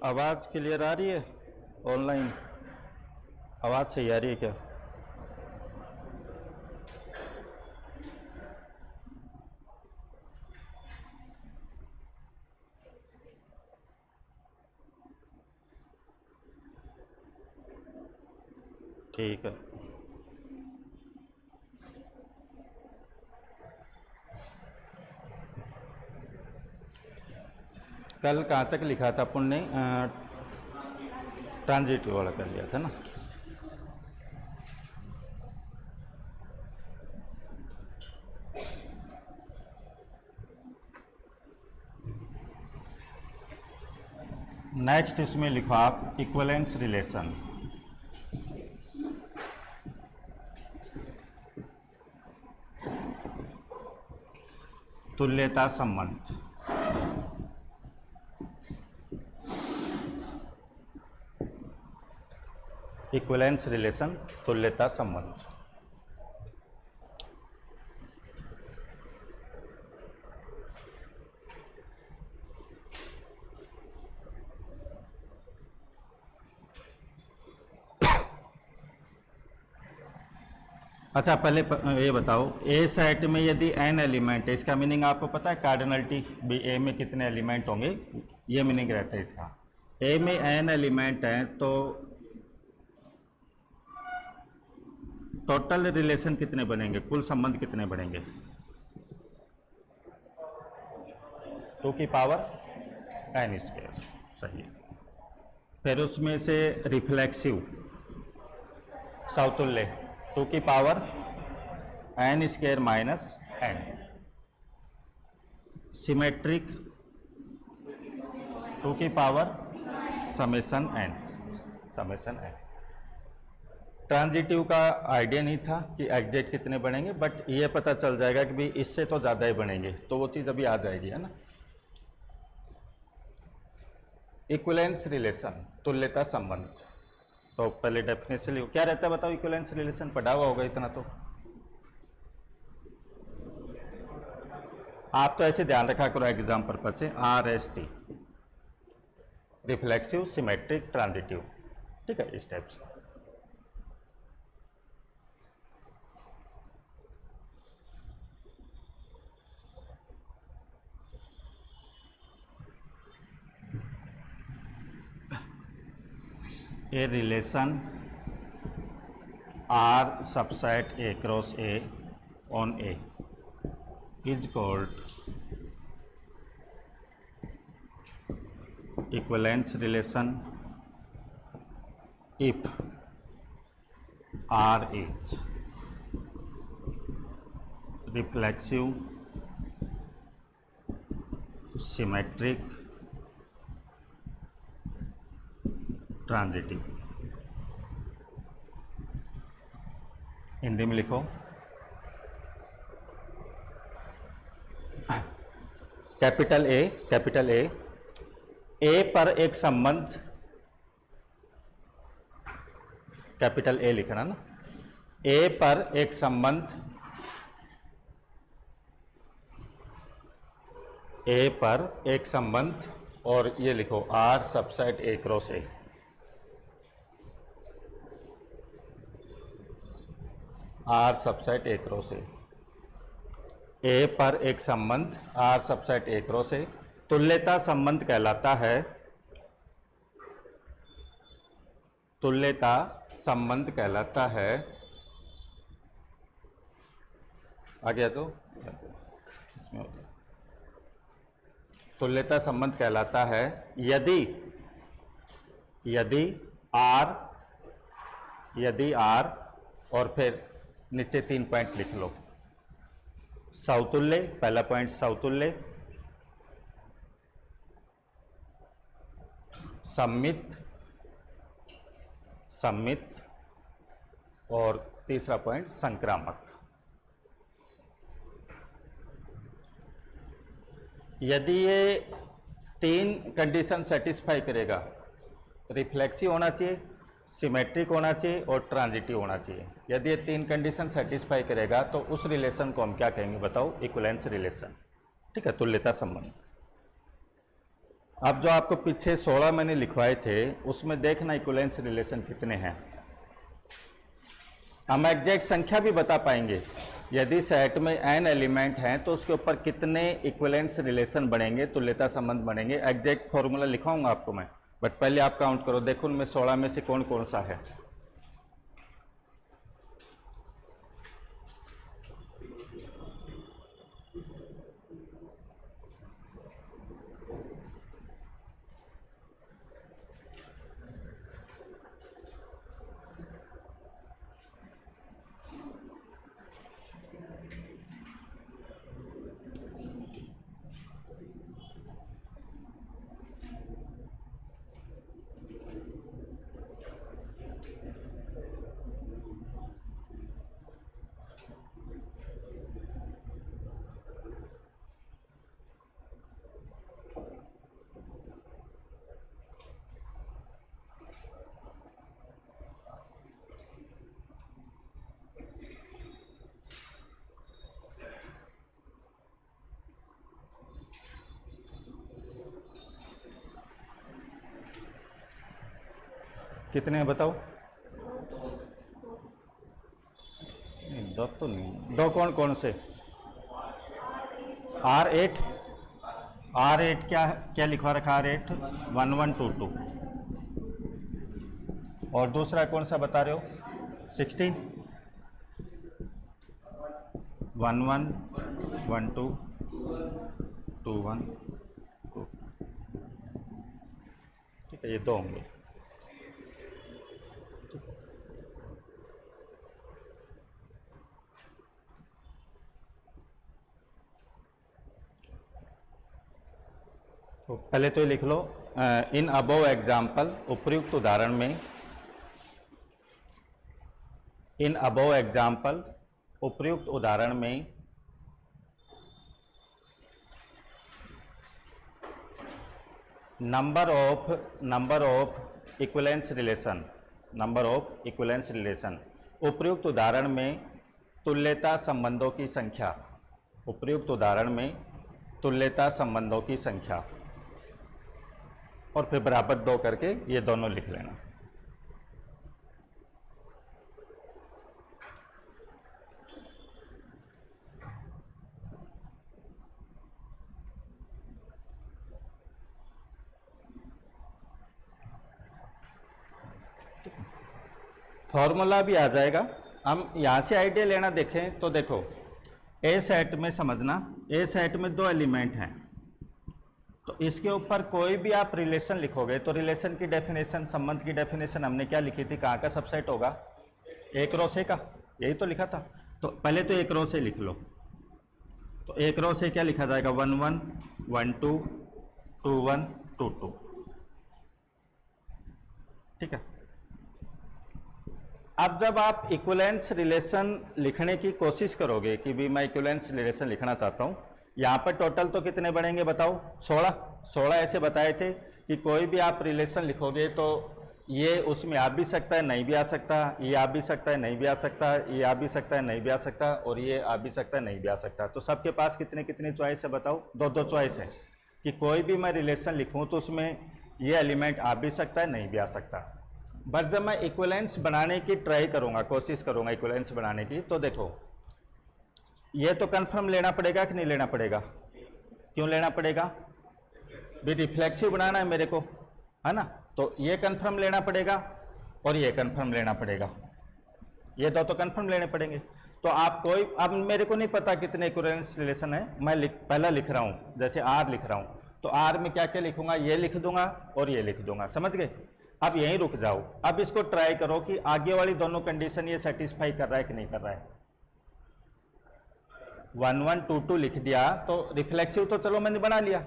आवाज़ क्लियर आ रही है? ऑनलाइन आवाज़ सही आ रही है क्या? ठीक है। कल कहाँ तक लिखा था अपन ने? ट्रांजिटिव वाला कर लिया था ना। नेक्स्ट इसमें लिखो आप इक्विवेलेंस रिलेशन। तुल्यता संबंध। इक्विवेलेंस रिलेशन, तुल्यता संबंध। अच्छा पहले ये बताओ, ए सेट में यदि n एलिमेंट है, इसका मीनिंग आपको पता है? कार्डिनलिटी भी ए में कितने एलिमेंट होंगे, ये मीनिंग रहता है इसका। ए में n एलिमेंट है तो टोटल रिलेशन कितने बनेंगे, कुल संबंध कितने बनेंगे? 2 की पावर n स्क्वायर, सही है। फिर उसमें से रिफ्लेक्सिव समतुल्य 2 की power n square minus n। Symmetric 2 की power summation n, summation n। Transitive का आइडिया नहीं था कि एग्जैक्ट कितने बनेंगे, बट ये पता चल जाएगा कि भाई इससे तो ज़्यादा ही बनेंगे, तो वो चीज़ अभी आ जाएगी, है ना। इक्विवेलेंस रिलेशन, तुल्यता संबंध। तो पहले डेफिनेशन लिखो, क्या रहता है बताओ? इक्विवेलेंस रिलेशन पढ़ा हुआ होगा इतना तो। आप तो ऐसे ध्यान रखा करो एग्जाम पर्पज से, RST, रिफ्लेक्सिव, सिमेट्रिक, ट्रांजिटिव, ठीक है, इस टाइप से। A relation R subset A cross A on A is called equivalence relation if R is reflexive, symmetric, transitive. Hindi में लिखो, कैपिटल ए पर एक संबंध, कैपिटल ए लिखना ना, ए पर एक संबंध, ए पर एक संबंध, और ये लिखो R subset A cross A। R subset A cross A, ए पर एक संबंध R subset A cross A तुल्यता संबंध कहलाता है, तुल्यता संबंध कहलाता है। आ गया तो इसमें तुल्यता संबंध कहलाता है यदि R और फिर नीचे 3 पॉइंट लिख लो। समतुल्य, पहला पॉइंट समतुल्य, सम्मित, और तीसरा पॉइंट संक्रामक। यदि ये 3 कंडीशन सेटिस्फाई करेगा, रिफ्लेक्सिव होना चाहिए, सिमेट्रिक होना चाहिए और ट्रांजिटिव होना चाहिए। यदि ये 3 कंडीशन सेटिस्फाई करेगा तो उस रिलेशन को हम क्या कहेंगे बताओ? इक्विवेलेंस रिलेशन, ठीक है, तुल्यता संबंध। अब जो आपको पीछे 16 मैंने लिखवाए थे उसमें देखना इक्विवेलेंस रिलेशन कितने हैं। हम एग्जैक्ट संख्या भी बता पाएंगे। यदि सेट में n एलिमेंट हैं तो उसके ऊपर कितने इक्विवेलेंस रिलेशन बनेंगे, तुल्यता संबंध बनेंगे। एग्जैक्ट फॉर्मूला लिखाऊंगा आपको मैं, बट पहले आप काउंट करो, देखो उनमें 16 में से कौन कौन सा है। कितने हैं बताओ? दो तो नहीं, दो कौन कौन से? R8, R8 क्या लिखवा रखा? R8 1122। और दूसरा कौन सा बता रहे हो? 16 11 12 21 2। ठीक है, ये दो होंगे। तो पहले तो ये लिख लो, इन अबव एग्जाम्पल, उपयुक्त उदाहरण में, इन अबव एग्जाम्पल, उपयुक्त उदाहरण में number of equivalence relation, number of equivalence relation, उपयुक्त उदाहरण में तुल्यता संबंधों की संख्या, उपयुक्त उदाहरण में तुल्यता संबंधों की संख्या, और फिर बराबर 2 करके ये दोनों लिख लेना। फॉर्मूला भी आ जाएगा। हम यहाँ से आइडिया लेना देखें तो देखो, ए सेट में समझना, ए सेट में 2 एलिमेंट हैं, तो इसके ऊपर कोई भी आप रिलेशन लिखोगे तो रिलेशन की डेफिनेशन, संबंध की डेफिनेशन हमने क्या लिखी थी? कहाँ का सबसेट होगा? एक रो से का, यही तो लिखा था। तो पहले तो एक रो से लिख लो। तो एक रो से क्या लिखा जाएगा? 1 1 1 2 2 1 2 2। ठीक है। अब जब आप इक्विवेलेंस रिलेशन लिखने की कोशिश करोगे कि भी मैं इक्विवेलेंस रिलेशन लिखना चाहता हूँ, यहाँ पर टोटल तो कितने बनेंगे बताओ? 16 ऐसे बताए थे कि कोई भी आप रिलेशन लिखोगे तो ये उसमें आ भी सकता है, नहीं भी आ सकता, ये आ भी सकता है, नहीं भी आ सकता, ये आ भी सकता है, नहीं भी आ सकता, और ये आ भी सकता है, नहीं भी आ सकता। तो सबके पास कितने कितने चॉइस है बताओ? 2 चॉइस है कि कोई भी मैं रिलेशन लिखूँ तो उसमें ये एलिमेंट आ भी सकता है, नहीं भी आ सकता। बट जब मैं इक्विवेलेंस बनाने की ट्राई करूँगा, कोशिश करूँगा इक्विवेलेंस बनाने की, तो देखो ये तो कंफर्म लेना पड़ेगा कि नहीं लेना पड़ेगा? क्यों लेना पड़ेगा? भी रिफ्लेक्सिव बनाना है मेरे को, है ना? तो ये कंफर्म लेना पड़ेगा और ये कंफर्म लेना पड़ेगा, ये दो तो कंफर्म लेने पड़ेंगे। तो आप कोई, अब मेरे को नहीं पता कितने इक्विवेलेंस रिलेशन है, मैं पहला लिख रहा हूँ, जैसे R लिख रहा हूँ, तो R में क्या क्या लिखूंगा? ये लिख दूंगा और ये लिख दूंगा, समझ गए? अब यहीं रुक जाओ। अब इसको ट्राई करो कि आगे वाली दोनों कंडीशन ये सेटिस्फाई कर रहा है कि नहीं कर रहा है। 1 1 2 2 लिख दिया तो रिफ्लेक्सिव तो चलो मैंने बना लिया।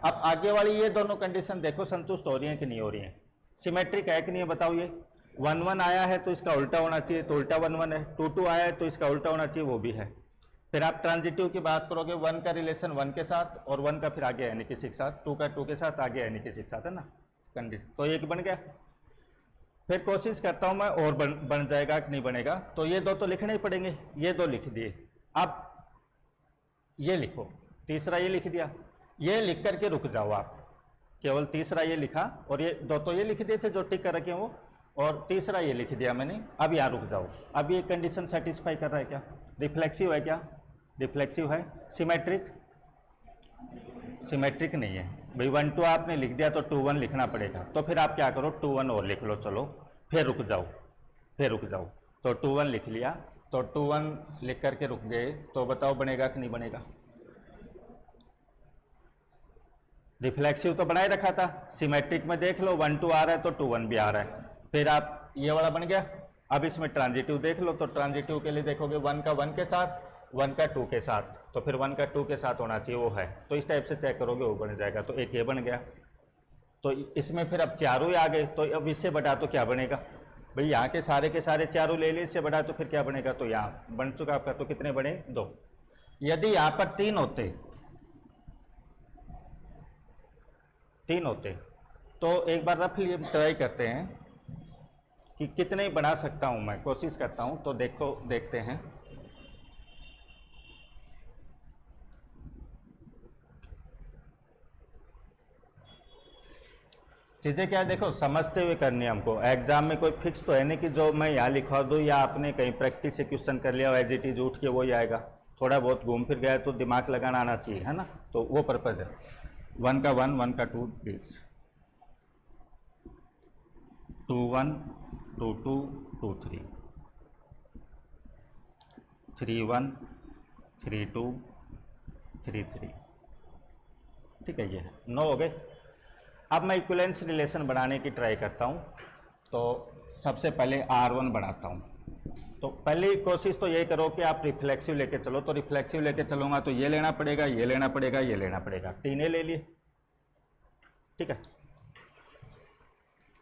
अब आगे वाली ये दोनों कंडीशन देखो संतुष्ट हो रही हैं कि नहीं हो रही हैं, सिमेट्रिक है कि नहीं है बताओ? ये 1 1 आया है तो इसका उल्टा होना चाहिए, तो उल्टा 1 1 है। 2 2 आया है तो इसका उल्टा होना चाहिए, वो भी है। फिर आप ट्रांजिटिव की बात करोगे, 1 का रिलेशन 1 के साथ और 1 का फिर आगे यानी कि 6 के साथ, 2 का 2 के साथ, आगे यानी कि 6 के साथ, है ना कंडीशन। तो एक बन गया। फिर कोशिश करता हूं मैं और बन जाएगा कि नहीं बनेगा। तो ये दो तो लिखने ही पड़ेंगे, ये दो लिख दिए। अब ये लिखो, तीसरा ये लिख दिया, ये लिख करके रुक जाओ आप। केवल तीसरा ये लिखा, और ये दो तो ये लिख दिए थे जो टिक कर रखे हैं वो, और तीसरा ये लिख दिया मैंने। अब यहाँ रुक जाओ, अब ये कंडीशन सेटिस्फाई कर रहा है क्या? रिफ्लेक्सिव है क्या? रिफ्लेक्सिव है। सिमेट्रिक? सिमेट्रिक नहीं है भाई। 1 2 आपने लिख दिया तो 2 1 लिखना पड़ेगा, तो फिर आप क्या करो 2 1 और लिख लो, चलो फिर रुक जाओ, फिर रुक जाओ। तो 2 1 लिख लिया, तो 2 1 लिख करके रुक गए, तो बताओ बनेगा कि नहीं बनेगा? रिफ्लेक्सिव तो बनाए रखा था, सिमेट्रिक में देख लो 1 2 आ रहा है तो 2 1 भी आ रहा है, फिर आप ये वाला बन गया। अब इसमें ट्रांजिटिव देख लो, तो ट्रांजिटिव के लिए देखोगे 1 का 1 के साथ, 1 का 2 के साथ, तो फिर 1 का 2 के साथ होना चाहिए, वो है, तो इस टाइप से चेक करोगे वो बन जाएगा। तो एक ये बन गया। तो इसमें फिर अब चारों ही आ गए, तो अब इससे बढ़ा तो क्या बनेगा भाई? यहाँ के सारे चारों ले लिए, इससे बढ़ा तो फिर क्या बनेगा? तो यहाँ बन चुका आपका, तो कितने बने? 2। यदि यहाँ पर 3 होते तो एक बार रफली ट्राई करते हैं कि कितने बना सकता हूं मैं, कोशिश करता हूं, तो देखो देखते हैं। चीज़ें क्या है, देखो समझते हुए करनी है हमको। एग्जाम में कोई फिक्स तो है नहीं कि जो मैं यहाँ लिखवा दूँ या आपने कहीं प्रैक्टिस से क्वेश्चन कर लिया एज इट इज उठ के वही आएगा। थोड़ा बहुत घूम फिर गया तो दिमाग लगाना आना चाहिए, है ना? तो वो पर्पज है। 1 का 1, 1 का 2 प्लीज, 2 1 2 2 2 3, 3 1 3 2 3 3, ठीक है, ये है 9 हो गए। अब मैं इक्विवेलेंस रिलेशन बनाने की ट्राई करता हूँ। तो सबसे पहले R1 बनाता हूँ। तो पहली कोशिश तो ये करो कि आप रिफ्लेक्सिव लेके चलो, तो रिफ्लेक्सिव लेके चलूँगा तो ये लेना पड़ेगा, ये लेना पड़ेगा, ये लेना पड़ेगा, 3 ले लिए, ठीक है।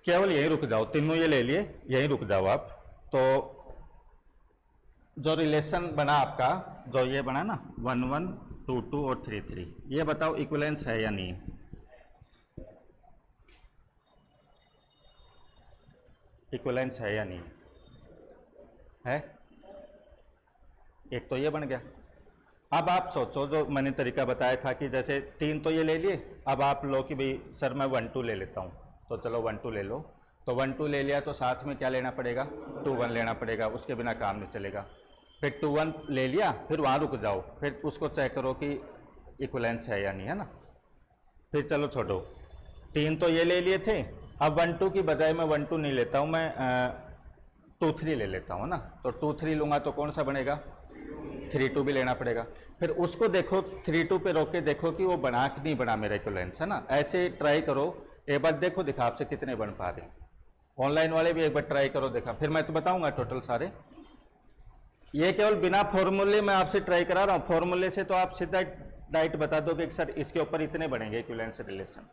केवल यहीं रुक जाओ, तीनों ये ले लिए, यहीं रुक जाओ आप। तो जो रिलेशन बना आपका, जो ये बना ना 1 1 2 2 और 3 3, ये बताओ इक्विवेलेंस है या नहीं है? इक्विवेलेंस है या नहीं है? एक तो ये बन गया। अब आप सोचो जो मैंने तरीका बताया था कि जैसे 3 तो ये ले लिए, अब आप लो कि भाई सर मैं 1 2 ले लेता हूँ, तो चलो 1 2 ले लो। तो 1 2 ले लिया तो साथ में क्या लेना पड़ेगा? 2 1 लेना पड़ेगा, उसके बिना काम नहीं चलेगा। फिर 2 1 ले लिया, फिर वहाँ रुक जाओ, फिर उसको चेक करो कि इक्विवेलेंस है या नहीं, है ना? फिर चलो छोड़ो, 3 तो ये ले लिए थे, अब 1 2 की बजाय मैं 1 2 नहीं लेता हूँ, मैं 2 3 ले लेता हूँ ना। तो 2 3 लूँगा तो कौन सा बनेगा? 3 2 भी लेना पड़ेगा। फिर उसको देखो 3 2 पे रोक के देखो कि वो बना कि नहीं बना मेरा इक्विवेलेंस, है ना? ऐसे ट्राई करो, एक बार देखो दिखा आपसे कितने बन पा रहे हैं। ऑनलाइन वाले भी एक बार ट्राई करो, देखा, फिर मैं तो बताऊंगा टोटल सारे। ये केवल बिना फॉर्मूले में आपसे ट्राई करा रहा हूँ, फॉर्मूले से तो आप सीधा डाइट बता दोगे कि सर इसके ऊपर इतने बनेंगे इक्विवेलेंस रिलेशन।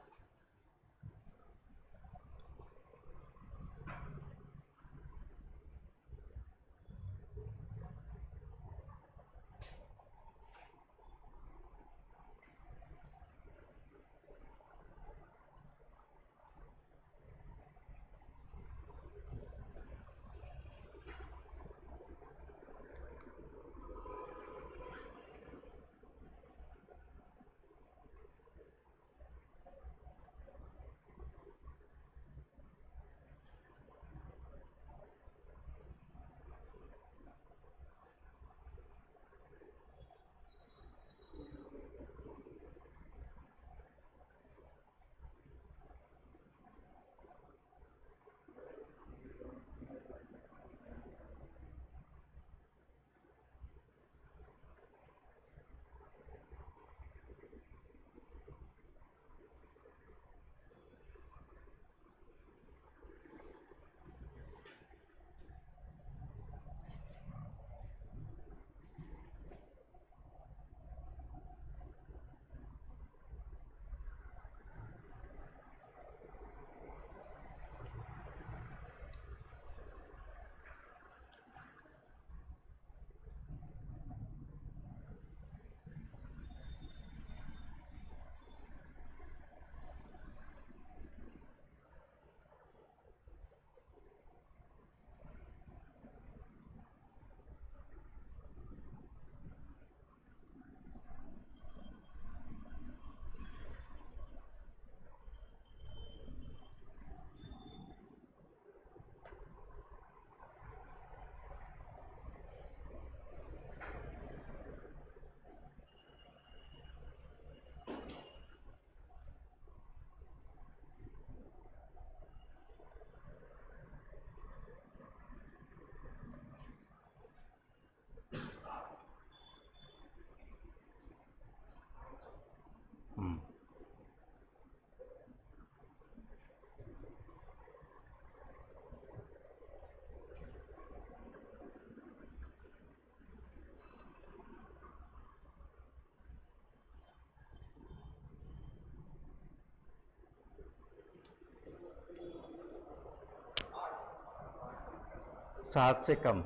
7 से कम,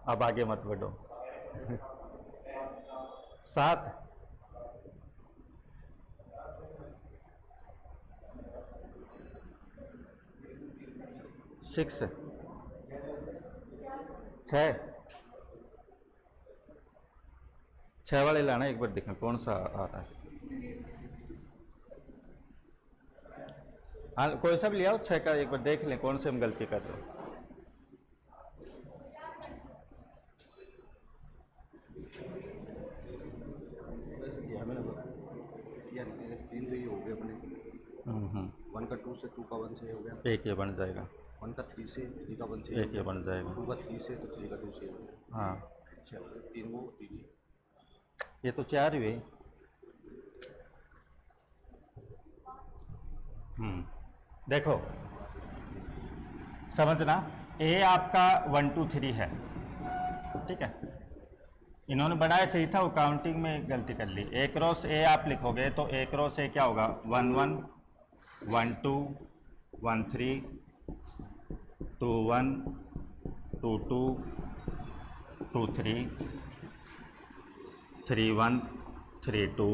अब आगे मत बढ़ो। 7, 6, 6 वाले लाना, एक बार देखना कौन सा आ रहा है। हाँ, कोई सा भी ले आओ 6 का, एक बार देख लें कौन से हम गलती कर रहे हो। तीन तो ये हो गए अपने। 1 का 2 से, 2 का 1 से हो गया, एक ये बन जाएगा। 1 का 3 से, 3 का 1 से एक ये बन जाएगा। 2 का 3 से, तो 3 का 2 से हो गया। हाँ, 3 वो 3, ये तो 4 हुए। देखो समझना, ए आपका 1 2 3 है, ठीक है। इन्होंने बनाया सही था, वो काउंटिंग में गलती कर ली। ए क्रॉस ए आप लिखोगे तो ए क्रॉस ए क्या होगा, 1 1 1 2 1 3 2 1 2 2 2 3 3 1 3 2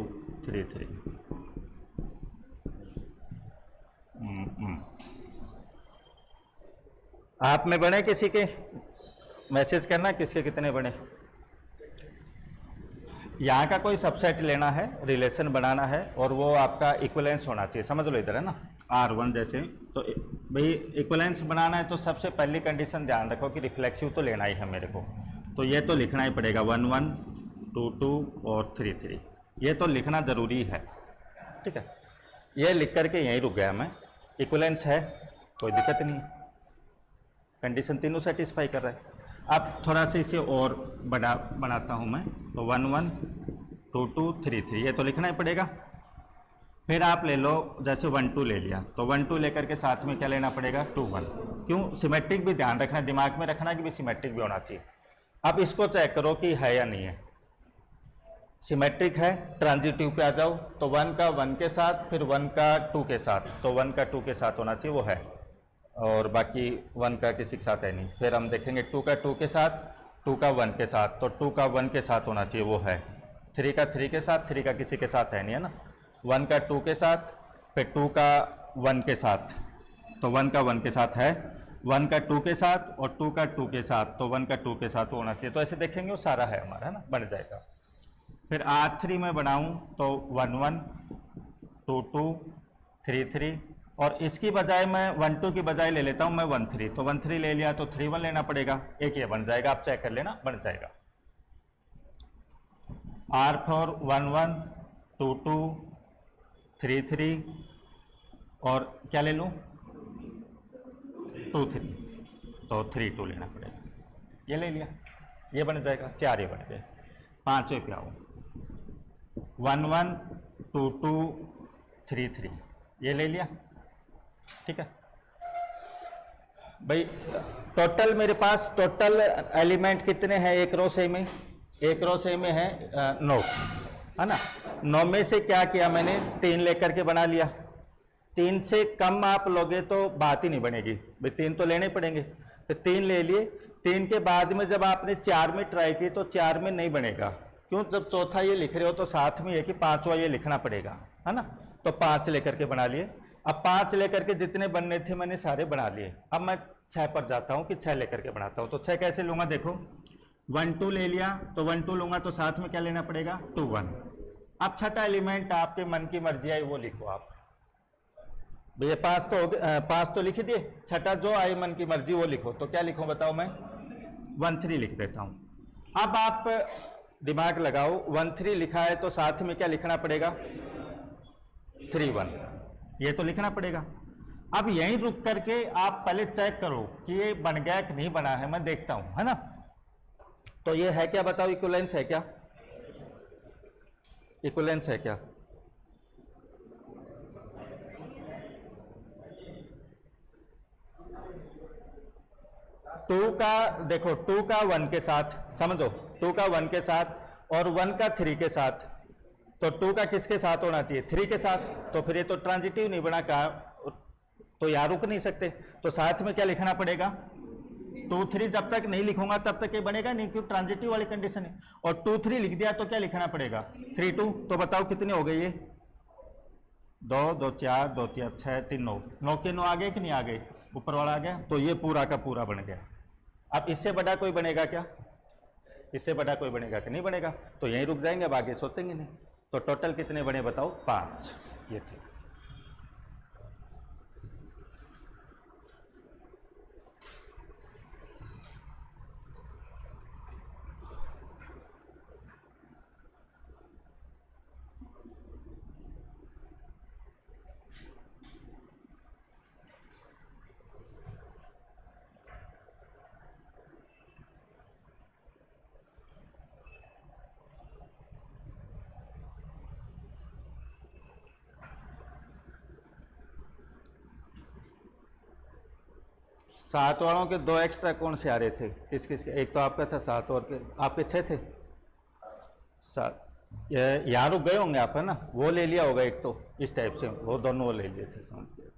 3 3। आप में बने किसी के, मैसेज करना किसके कितने बने। यहाँ का कोई सबसेट लेना है, रिलेशन बनाना है, और वो आपका इक्विवेलेंस होना चाहिए। समझ लो इधर है ना, R1 जैसे, तो भाई इक्विवेलेंस बनाना है तो सबसे पहली कंडीशन ध्यान रखो कि रिफ्लेक्सिव तो लेना ही है मेरे को, तो ये तो लिखना ही पड़ेगा 1 1 2 2 और 3 3, ये तो लिखना ज़रूरी है, ठीक है। ये लिख करके यहीं रुक गया मैं। इक्विवेलेंस है, कोई दिक्कत नहीं, कंडीशन तीनों सेटिस्फाई कर रहा है। अब थोड़ा सा इसे और बनाता हूँ मैं, तो 1 1 2 2 3 3, ये तो लिखना ही पड़ेगा। फिर आप ले लो, जैसे 1 2 ले लिया, तो 1 2 लेकर के साथ में क्या लेना पड़ेगा, 2 1। क्यों, सिमेट्रिक भी ध्यान रखना, दिमाग में रखना कि भी सिमेट्रिक भी होना चाहिए। अब इसको चेक करो कि है या नहीं है। सिमेट्रिक है, ट्रांजिटिव पे आ जाओ, तो 1 का 1 के साथ, फिर 1 का 2 के साथ, तो 1 का 2 के साथ होना चाहिए, वो है, और बाकी 1 का किसी के साथ है नहीं। फिर हम देखेंगे 2 का 2 के साथ, 2 का 1 के साथ, तो 2 का 1 के साथ होना चाहिए, वो है। 3 का 3 के साथ, 3 का किसी के साथ है नहीं, है ना। 1 का 2 के साथ, फिर 2 का 1 के साथ, तो 1 का 1 के साथ है, 1 का 2 के साथ और 2 का 2 के साथ, तो 1 का 2 के साथ होना चाहिए। तो ऐसे देखेंगे वो सारा है हमारा, है ना, बन जाएगा। फिर R3 में बनाऊं तो 1 1 2 2 3 3, और इसकी बजाय मैं 1 2 की बजाय ले लेता हूं मैं 1 3, तो 1 3 ले लिया तो 3 1 लेना पड़ेगा, एक ये बन जाएगा, आप चेक कर लेना, बन जाएगा। R4 1 1 2 2 3 3, और क्या ले लूं 2 3, तो 3 2 लेना पड़ेगा, ये ले लिया, ये बन जाएगा। 4 ये बन गए। 5वें पे आओ, 1 1 2 2 3 3, ये ले लिया, ठीक है भाई। टोटल मेरे पास टोटल एलिमेंट कितने हैं एक रो से में, एक रो से में है 9, है ना। 9 में से क्या किया मैंने, 3 लेकर के बना लिया। 3 से कम आप लोगे तो बात ही नहीं बनेगी भाई, 3 तो लेने पड़ेंगे, तो 3 ले लिए। 3 के बाद में जब आपने 4 में ट्राई की तो 4 में नहीं बनेगा, क्यों, जब चौथा ये लिख रहे हो तो साथ में ये कि 5वां ये लिखना पड़ेगा, है ना। तो 5 लेकर के बना लिए। अब 5 लेकर के जितने बनने थे मैंने सारे बना लिए। अब मैं 6 पर जाता हूं कि 6 लेकर के बनाता हूं, तो 6 कैसे लूंगा, देखो 1 2 ले लिया, तो 1 2 लूंगा तो साथ में क्या लेना पड़ेगा 2 1। अब छठा एलिमेंट आपके मन की मर्जी आई वो लिखो आप, भैया 5 तो लिख दिए, छठा जो आई मन की मर्जी वो लिखो। तो क्या लिखूं बताओ, मैं 1 3 लिख देता हूं। अब आप दिमाग लगाओ, 1 3 लिखा है तो साथ में क्या लिखना पड़ेगा 3 1, ये तो लिखना पड़ेगा। अब यहीं रुक करके आप पहले चेक करो कि ये बन गया कि नहीं बना है, मैं देखता हूं, है ना। तो ये है क्या बताओ, इक्विवेलेंस है क्या, इक्विवेलेंस है क्या, टू का देखो, 2 का 1 के साथ, समझो 2 का 1 के साथ और 1 का 3 के साथ, तो 2 का किसके साथ होना चाहिए 3 के साथ, तो फिर ये तो ट्रांजिटिव नहीं बना, कहा तो यार रुक नहीं सकते, तो साथ में क्या लिखना पड़ेगा 2 3 जब तक नहीं लिखूंगा तब तक ये बनेगा नहीं, क्योंकि ट्रांजिटिव वाली कंडीशन है। और 2 3 लिख दिया तो क्या लिखना पड़ेगा 3 2। तो बताओ कितने हो गए ये 2 2 4 2 3 6 3 9, 9 के 9 आ गए कि नहीं आ गए, ऊपर वाला आ गया। तो ये पूरा का पूरा बन गया। अब इससे बड़ा कोई बनेगा क्या, इससे बड़ा कोई बनेगा कि नहीं बनेगा, तो यहीं रुक जाएंगे, अब आगे सोचेंगे नहीं। तो टोटल कितने बने बताओ 5, ये थे। सात वालों के 2 एक्स्ट्रा कौन से आ रहे थे, किस किस के, एक तो आपका था 7 और के आपके 6 थे 7। यहाँ रुक गए होंगे आप, है ना, वो ले लिया होगा एक तो इस टाइप से, वो दोनों वो ले लिए थे, समझ गए थे।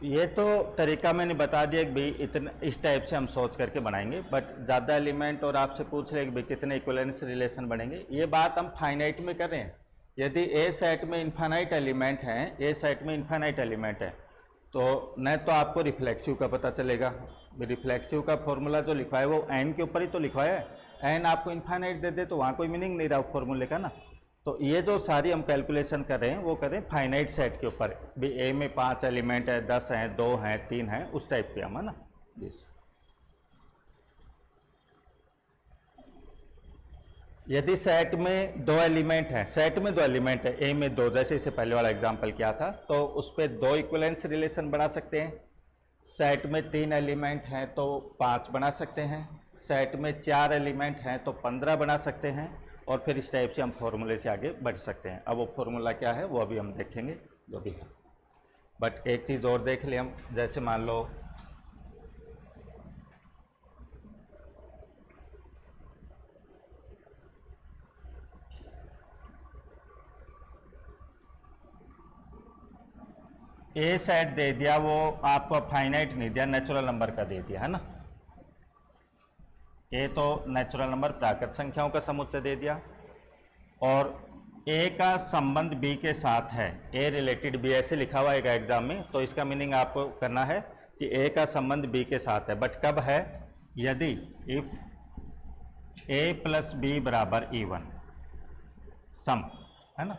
ये तो तरीका मैंने बता दिया कि भाई इतना इस टाइप से हम सोच करके बनाएंगे, बट ज़्यादा एलिमेंट और आपसे पूछ रहे कि भाई कितने इक्विवेलेंस रिलेशन बनेंगे, ये बात हम फाइनाइट में कर रहे हैं। यदि ए सेट में इन्फानाइट एलिमेंट हैं, ए सेट में इन्फानाइट एलिमेंट है, तो न तो आपको रिफ्लेक्सिव का पता चलेगा, रिफ्लेक्सिव का फॉर्मूला जो लिखवाया है वो एन के ऊपर ही तो लिखवाया है, एन आपको इन्फानाइट दे दे तो वहाँ कोई मीनिंग नहीं रहा फॉर्मूले का ना। तो ये जो सारी हम कैलकुलेशन कर रहे हैं वो कर रहे हैं फाइनाइट सेट के ऊपर, भी ए में 5 एलिमेंट है, 10 हैं, 2 हैं, 3 हैं, उस टाइप के हम, है ना। यस, यदि सेट में 2 एलिमेंट हैं, सेट में 2 एलिमेंट है, ए में 2, जैसे इसे पहले वाला एग्जांपल किया था, तो उस पर 2 इक्विवेलेंस रिलेशन बना सकते हैं। सेट में 3 एलिमेंट हैं तो 5 बना सकते हैं, सेट में 4 एलिमेंट हैं तो 15 बना सकते हैं, और फिर इस टाइप से हम फॉर्मूले से आगे बढ़ सकते हैं। अब वो फॉर्मूला क्या है वो अभी हम देखेंगे जो भी है। बट एक चीज़ और देख लें हम, जैसे मान लो ए सेट दे दिया, वो आपको फाइनाइट नहीं दिया, नेचुरल नंबर का दे दिया, है ना। ए तो नेचुरल नंबर प्राकृत संख्याओं का समुच्चय दे दिया, और ए का संबंध बी के साथ है, ए रिलेटेड बी ऐसे लिखा हुआ है एग्जाम में, तो इसका मीनिंग आपको करना है कि ए का संबंध बी के साथ है, बट कब है, यदि इफ ए प्लस बी बराबर इवन सम, है ना,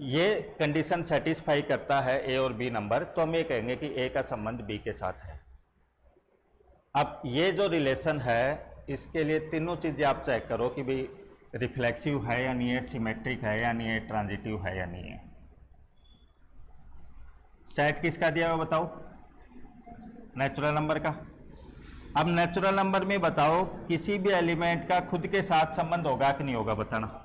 ये कंडीशन सेटिस्फाई करता है ए और बी नंबर, तो हम ये कहेंगे कि ए का संबंध बी के साथ है। अब ये जो रिलेशन है इसके लिए तीनों चीज़ें आप चेक करो कि भाई रिफ्लेक्सिव है या नहीं है, सिमेट्रिक है या नहीं है, ट्रांजिटिव है या नहीं है। सेट किसका दिया हुआ बताओ, नेचुरल नंबर का। अब नेचुरल नंबर में बताओ किसी भी एलिमेंट का खुद के साथ संबंध होगा कि नहीं होगा, बताना।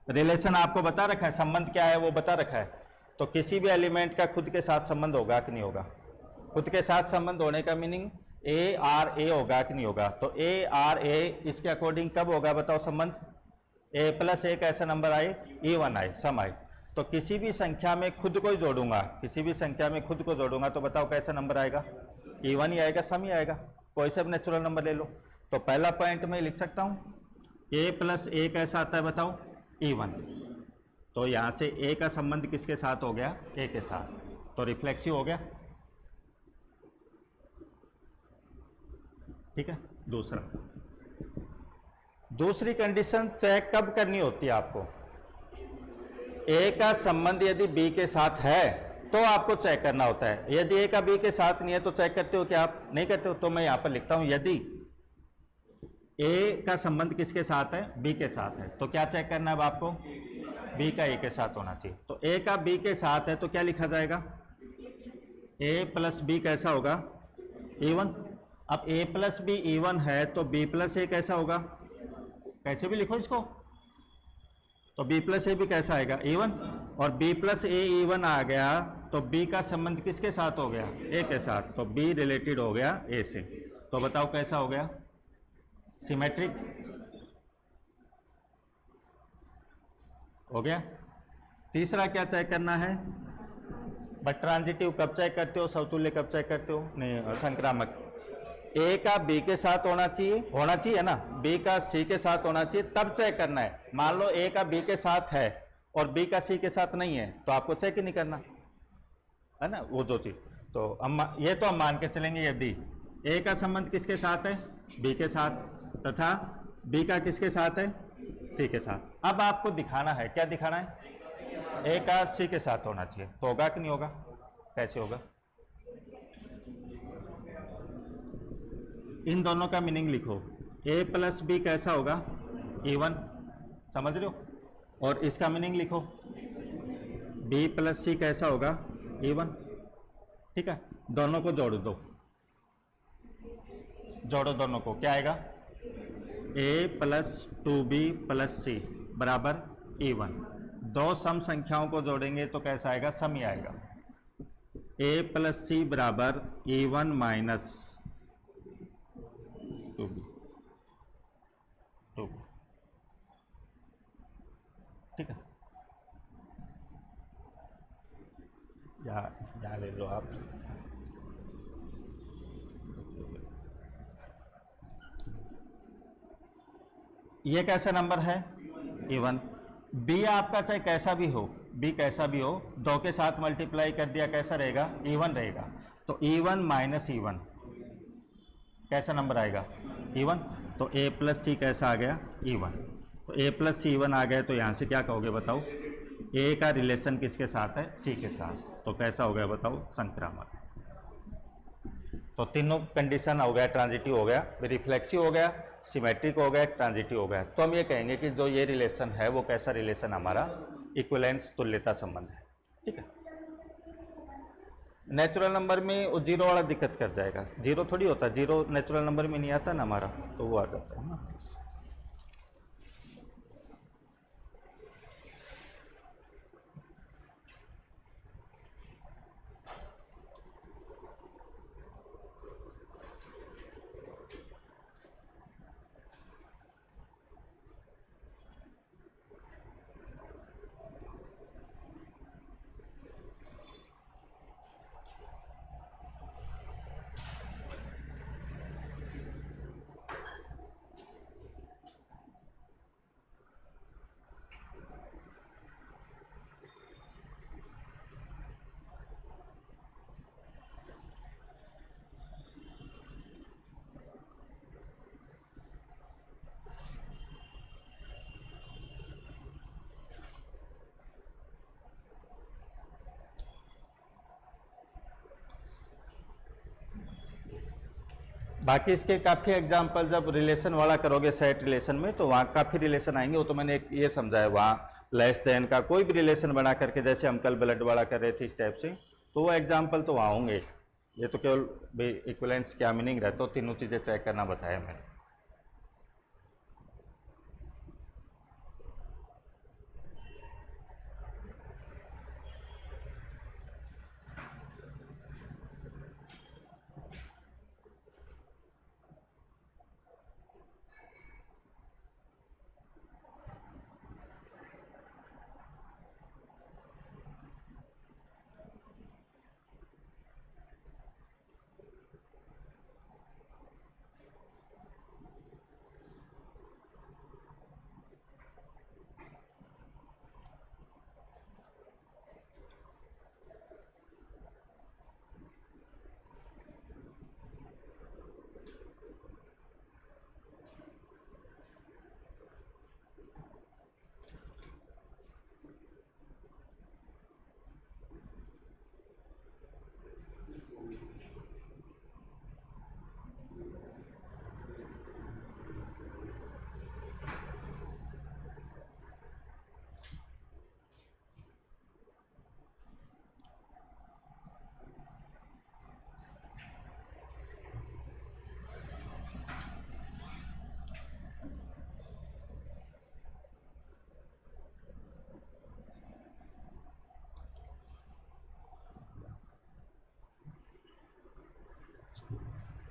रिलेशन आपको बता रखा है, संबंध क्या है वो बता रखा है, तो किसी भी एलिमेंट का खुद के साथ संबंध होगा कि नहीं होगा। खुद के साथ संबंध होने का मीनिंग ए आर ए होगा कि नहीं होगा, तो ए आर ए इसके अकॉर्डिंग कब होगा बताओ संबंध, ए प्लस ए कैसा नंबर आए, इवन आए, सम आए। तो किसी भी संख्या में खुद को ही जोड़ूंगा, किसी भी संख्या में खुद को जोड़ूंगा तो बताओ कैसा नंबर आएगा, इवन ही आएगा, सम ही आएगा, कोई सा भी नेचुरल नंबर ले लो। तो पहला पॉइंट मैं लिख सकता हूँ, ए प्लस ए कैसा आता है बताओ, इवन। तो यहाँ से ए का संबंध किसके साथ हो गया, ए के साथ, तो रिफ्लेक्सिव हो गया। ठीक है। दूसरी कंडीशन चेक कब करनी होती है आपको? ए का संबंध यदि बी के साथ है तो आपको चेक करना होता है। यदि ए का बी के साथ नहीं है तो चेक करते हो क्या आप? नहीं करते हो। तो मैं यहां पर लिखता हूं, यदि ए का संबंध किसके साथ है? बी के साथ है। तो क्या चेक करना है अब आपको? बी का ए के साथ होना चाहिए। तो ए का बी के साथ है तो क्या लिखा जाएगा? ए प्लस बी कैसा होगा? इवन। अब ए प्लस बी इवन है तो बी प्लस ए कैसा होगा? कैसे भी लिखो इसको, तो बी प्लस ए भी कैसा आएगा? इवन। और बी प्लस ए इवन आ गया तो बी का संबंध किसके साथ हो गया? ए के साथ। तो बी रिलेटेड हो गया ए से। तो बताओ कैसा हो गया? सिमेट्रिक हो गया। तीसरा क्या चेक करना है? बट ट्रांजिटिव कब चेक करते हो? समतुल्य कब चेक करते हो? नहीं, संक्रामक। ए का बी के साथ होना चाहिए ना, बी का सी के साथ होना चाहिए, तब चेक करना है। मान लो ए का बी के साथ है और बी का सी के साथ नहीं है तो आपको चेक ही नहीं करना है ना, वो जो चीज। तो ये तो हम मान के चलेंगे यदि ए का संबंध किसके साथ है? बी के साथ, तथा बी का किसके साथ है? सी के साथ। अब आपको दिखाना है, क्या दिखाना है? ए का सी के साथ होना चाहिए। तो होगा कि नहीं होगा? कैसे होगा? इन दोनों का मीनिंग लिखो। ए प्लस बी कैसा होगा? इवन, समझ रहे हो? और इसका मीनिंग लिखो, बी प्लस सी कैसा होगा? इवन। ठीक है, दोनों को जोड़ दो, जोड़ो दोनों को, क्या आएगा? ए प्लस 2b प्लस सी बराबर इवन। दो सम संख्याओं को जोड़ेंगे तो कैसा आएगा? सम ही आएगा। ए प्लस सी बराबर इवन माइनस 2b। ठीक है, यहाँ ले लो आप। ये कैसा नंबर है? इवन। बी आपका चाहे कैसा भी हो, बी कैसा भी हो, दो के साथ मल्टीप्लाई कर दिया, कैसा रहेगा? इवन रहेगा। तो इवन माइनस इवन कैसा नंबर आएगा? इवन। तो ए प्लस सी कैसा आ गया? इवन। तो ए प्लस सी इवन आ गया तो यहाँ से क्या कहोगे बताओ? ए का रिलेशन किसके साथ है? सी के साथ। तो कैसा हो गया बताओ? संक्रामक। तो तीनों कंडीशन हो गया, ट्रांजिटिव हो गया, रिफ्लेक्सिव हो गया, सिमेट्रिक हो गया, ट्रांजिटिव हो गया। तो हम ये कहेंगे कि जो ये रिलेशन है वो कैसा रिलेशन? हमारा इक्विवेलेंस, तुल्यता संबंध है। ठीक है। नेचुरल नंबर में वो जीरो वाला दिक्कत कर जाएगा। जीरो थोड़ी होता, जीरो नेचुरल नंबर में नहीं आता ना हमारा, तो वो आ जाता है ना। बाकी इसके काफ़ी एग्जाम्पल जब रिलेशन वाला करोगे सेट रिलेशन में तो वहाँ काफ़ी रिलेशन आएंगे। वो तो मैंने एक ये समझाया, वहाँ लेस देन का कोई भी रिलेशन बना करके, जैसे हम कल ब्लड वाला कर रहे थे इस टाइप से, तो वो एग्जाम्पल तो वहाँ होंगे। ये तो केवल इक्विवेलेंस क्या मीनिंग रहता है, तीनों चीज़ें चेक करना बताया मैंने।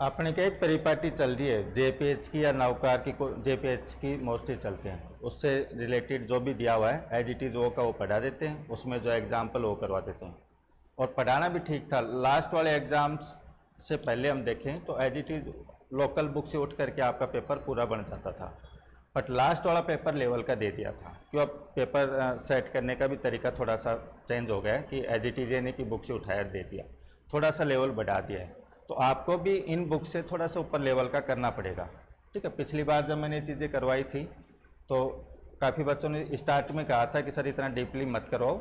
अपने के एक परिपाटी चल रही है जेपीएच की या नौकार की, जेपीएच की मोस्टली चलते हैं, उससे रिलेटेड जो भी दिया हुआ है एज इट इज़ वो का वो पढ़ा देते हैं, उसमें जो एग्जाम्पल वो करवा देते हैं और पढ़ाना भी ठीक था। लास्ट वाले एग्जाम्स से पहले हम देखें तो as it is local book से उठ करके आपका पेपर पूरा बन जाता था, बट लास्ट वाला पेपर लेवल का दे दिया था। क्यों, अब पेपर सेट करने का भी तरीका थोड़ा सा चेंज हो गया है कि एज इट इज़ यानी कि बुक से उठाया दे दिया, थोड़ा सा लेवल बढ़ा दिया है, तो आपको भी इन बुक से थोड़ा सा ऊपर लेवल का करना पड़ेगा। ठीक है, पिछली बार जब मैंने ये चीज़ें करवाई थी तो काफ़ी बच्चों ने स्टार्ट में कहा था कि सर इतना डीपली मत करवाओ,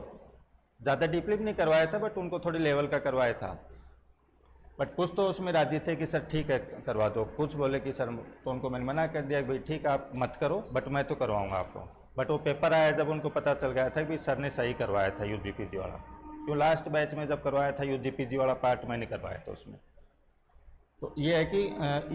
ज़्यादा डीपली भी नहीं करवाया था बट उनको थोड़ी लेवल का करवाया था, बट कुछ तो उसमें राजी थे कि सर ठीक है करवा दो, कुछ बोले कि सर, तो उनको मैंने मना कर दिया कि भाई ठीक है आप मत करो बट मैं तो करवाऊँगा आपको। बट वो पेपर आया जब उनको पता चल गया था कि सर ने सही करवाया था यूजीपीजी वाला, क्यों लास्ट बैच में जब करवाया था यूजीपीजी वाला पार्ट मैंने करवाया था उसमें। तो ये है कि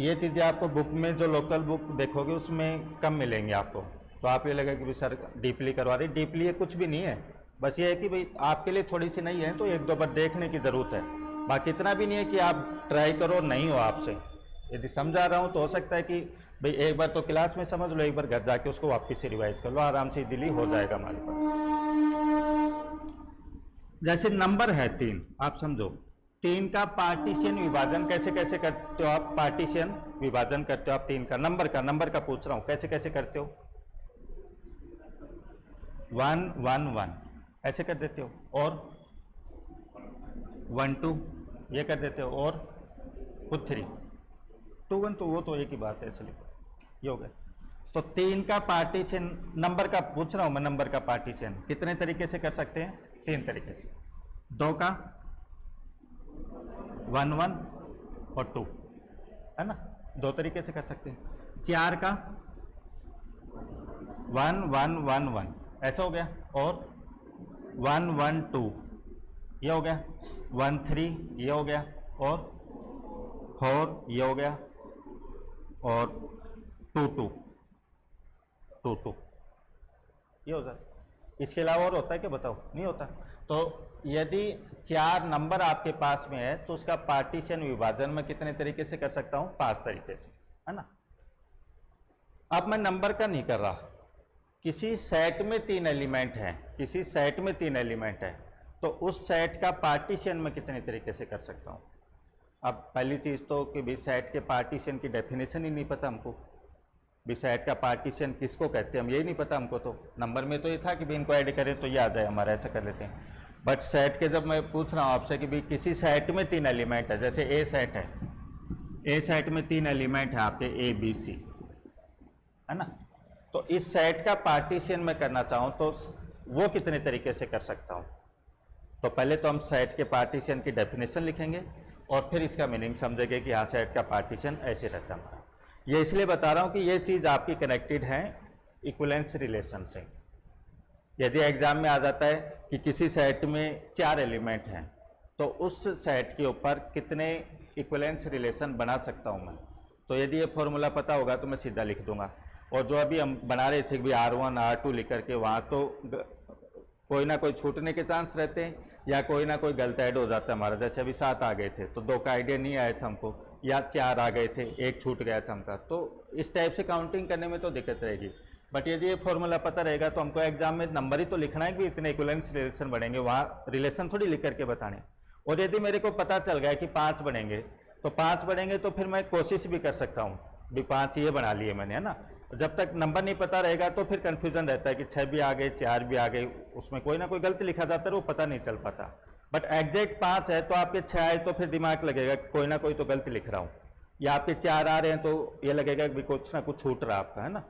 ये चीज़ें आपको बुक में जो लोकल बुक देखोगे उसमें कम मिलेंगी आपको, तो आप ये लगा कि भाई सर डीपली करवा रही, डीपली ये कुछ भी नहीं है, बस ये है कि भाई आपके लिए थोड़ी सी नहीं है तो एक दो बार देखने की ज़रूरत है, बाकी इतना भी नहीं है कि आप ट्राई करो नहीं हो आपसे। यदि समझा रहा हूँ तो हो सकता है कि भाई एक बार तो क्लास में समझ लो, एक बार घर जाके उसको वापस से रिवाइज कर लो, आराम से इजीली हो जाएगा हमारे पास। जैसे नंबर है 3, आप समझो 3 का पार्टीशन विभाजन कैसे कैसे करते हो आप, पार्टीशन विभाजन करते हो आप 3 का, नंबर का पूछ रहा हूँ कैसे कैसे करते हो, 1 1 1 ऐसे कर देते हो, और 1 2 ये कर देते हो, और 3 2 1, तो वो तो एक ही बात है, इसलिए ये हो गया। तो 3 का पार्टीशन, नंबर का पूछ रहा हूँ मैं, नंबर का पार्टीशन कितने तरीके से कर सकते हैं, 3 तरीके से। 2 का 1 1 और 2 है ना, 2 तरीके से कर सकते हैं। 4 का 1 1 1 1 ऐसा हो गया, और 1 1 2 ये हो गया, 1 3 ये हो गया, और 4 ये हो गया, और 2 2 2 2 ये हो जाता। इसके अलावा और होता है क्या बताओ, नहीं होता। तो यदि 4 नंबर आपके पास में है तो उसका पार्टीशन विभाजन में कितने तरीके से कर सकता हूं, 5 तरीके से, है ना। अब मैं नंबर का नहीं कर रहा, किसी सेट में 3 एलिमेंट हैं, किसी सेट में 3 एलिमेंट है तो उस सेट का पार्टीशन में कितने तरीके से कर सकता हूं। अब पहली चीज तो कि भी सेट के पार्टीशन की डेफिनेशन ही नहीं पता हमको, भी सेट का पार्टीशन किसको कहते हैं हम यही नहीं पता हमको। तो नंबर में तो ये था कि भी इनको ऐड करें तो ये आ जाए हमारा, ऐसा कर लेते हैं। बट सेट के जब मैं पूछ रहा हूँ आपसे कि भी किसी सेट में 3 एलिमेंट है, जैसे ए सेट है, ए सेट में 3 एलिमेंट है आपके ए बी सी, है ना। तो इस सेट का पार्टीशन में करना चाहूँ तो वो कितने तरीके से कर सकता हूँ। तो पहले तो हम सेट के पार्टीशन की डेफिनेशन लिखेंगे और फिर इसका मीनिंग समझेंगे कि हाँ सेट का पार्टीशन ऐसे रहता है हमारा। ये इसलिए बता रहा हूँ कि ये चीज़ आपकी कनेक्टेड है इक्विवेलेंस रिलेशन से। यदि एग्जाम में आ जाता है कि किसी सेट में 4 एलिमेंट हैं तो उस सेट के ऊपर कितने इक्विवेलेंस रिलेशन बना सकता हूँ मैं, तो यदि ये फॉर्मूला पता होगा तो मैं सीधा लिख दूंगा। और जो अभी हम बना रहे थे कि R1 R2 लिख करके, वहाँ तो कोई ना कोई छूटने के चांस रहते हैं या कोई ना कोई गलत ऐड हो जाता है हमारा। जैसे अभी 7 आ गए थे तो 2 का आइडिया नहीं आया था हमको, या 4 आ गए थे 1 छूट गया था हमका, तो इस टाइप से काउंटिंग करने में तो दिक्कत रहेगी। बट यदि ये फॉर्मूला पता रहेगा तो हमको एग्जाम में नंबर ही तो लिखना है कि इतने इक्विवेलेंस रिलेशन बनेंगे, वहाँ रिलेशन थोड़ी लिख करके बताने। और यदि मेरे को पता चल गया कि 5 बनेंगे तो 5 बनेंगे तो फिर मैं कोशिश भी कर सकता हूँ भी 5 ये बना लिए मैंने, है ना। जब तक नंबर नहीं पता रहेगा तो फिर कंफ्यूजन रहता है कि 6 भी आ गए 4 भी आ गए, उसमें कोई ना कोई गलती लिखा जाता है वो पता नहीं चल पाता। बट एग्जैक्ट 5 है तो आपके 6 आए तो फिर दिमाग लगेगा कोई ना कोई तो गलती लिख रहा हूँ, या आपके 4 आ रहे हैं तो ये लगेगा कि कुछ ना कुछ छूट रहा आपका, है ना।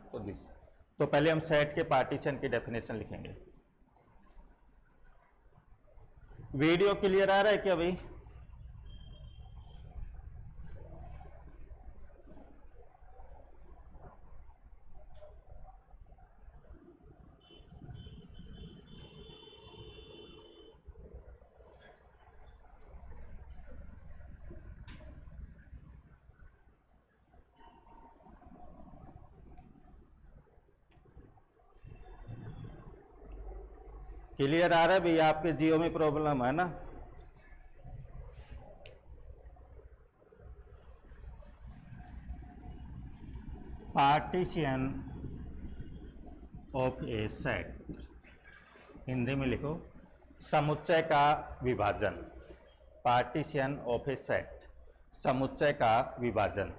तो पहले हम सेट के पार्टीशन की डेफिनेशन लिखेंगे। वीडियो क्लियर आ रहा है क्या भाई? क्लियर आ रहा है भैया? आपके जियो में प्रॉब्लम है ना? Partition of A set, Hindi में लिखो समुच्चय का विभाजन, पार्टीशन ऑफ ए सेट, समुच्चय का विभाजन।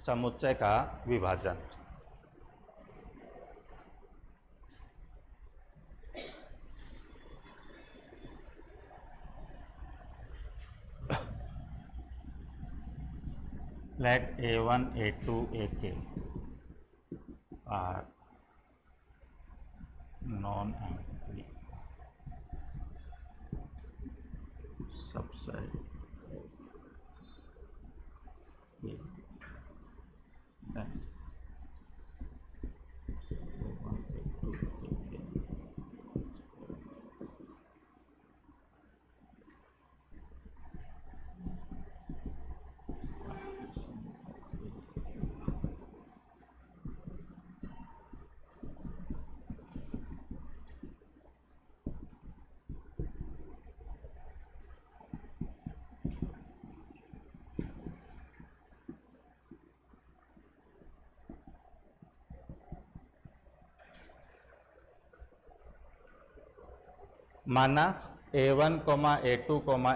समुच्चय का विभाजन। Let A1, A2, AK are non-empty subset A. Then A1, A2, AK. माना A1, A2,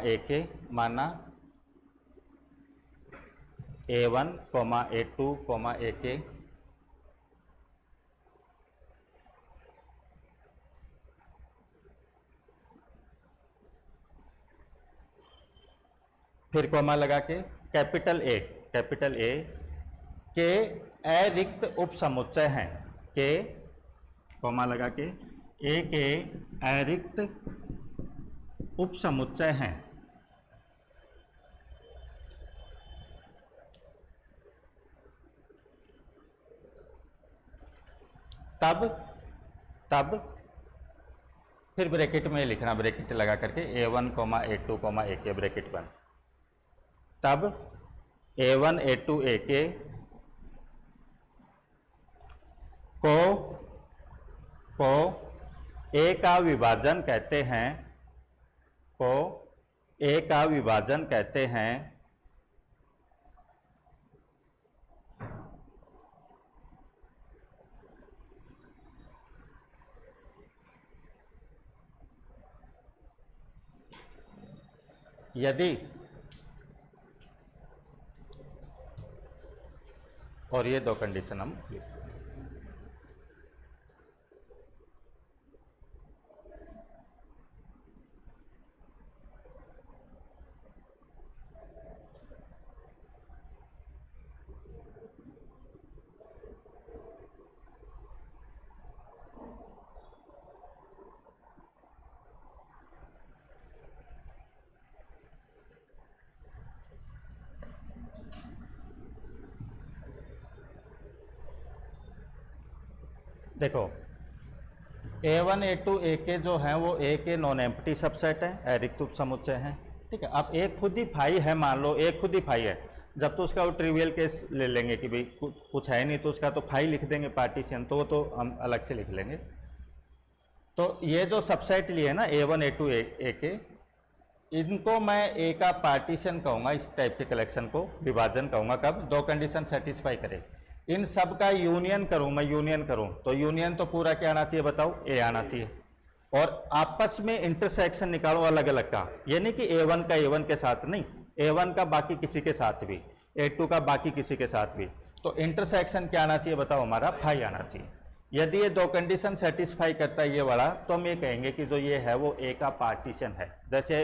AK, माना A1, A2, AK, फिर कोमा लगा के कैपिटल ए के अरिक्त उप समुच्चय हैं, के कोमा लगा के ए के अरिक्त उप समुच्चय हैं। तब फिर ब्रैकेट में लिखना, ब्रैकेट लगा करके A1, A2, AK ब्रैकेट बंद। तब A1, A2, AK को A का विभाजन कहते हैं, को A का विभाजन कहते हैं। यदि, और ये दो कंडीशन हम देखो A1, A2, AK जो है वो A के नॉन एम्प्टी सबसेट है, अरिक्त उप समुच्चय है। ठीक है, अब एक खुद ही फाई है, मान लो एक खुद ही फाई है, जब तो उसका वो ट्रिवियल केस ले लेंगे कि भाई कुछ है नहीं तो उसका तो फाई लिख देंगे पार्टीशन, तो वो तो हम अलग से लिख लेंगे। तो ये जो सबसेट लिए ना A1, A2, AK, इनको मैं A का पार्टीशन कहूँगा, इस टाइप के कलेक्शन को विभाजन कहूँगा कब, दो कंडीशन सेटिस्फाई करे। इन सब का यूनियन करूं, मैं यूनियन करूं तो यूनियन तो पूरा क्या आना चाहिए बताओ, A आना चाहिए, और आपस में इंटरसेक्शन निकालो अलग अलग का, ये नहीं कि A1 का A1 के साथ नहीं, A1 का बाकी किसी के साथ भी, A2 का बाकी किसी के साथ भी, तो इंटरसेक्शन क्या आना चाहिए बताओ, हमारा फाई आना चाहिए। यदि ये दो कंडीशन सेटिस्फाई करता है ये वाला, तो हम ये कहेंगे कि जो ये है वो A का पार्टीशन है। जैसे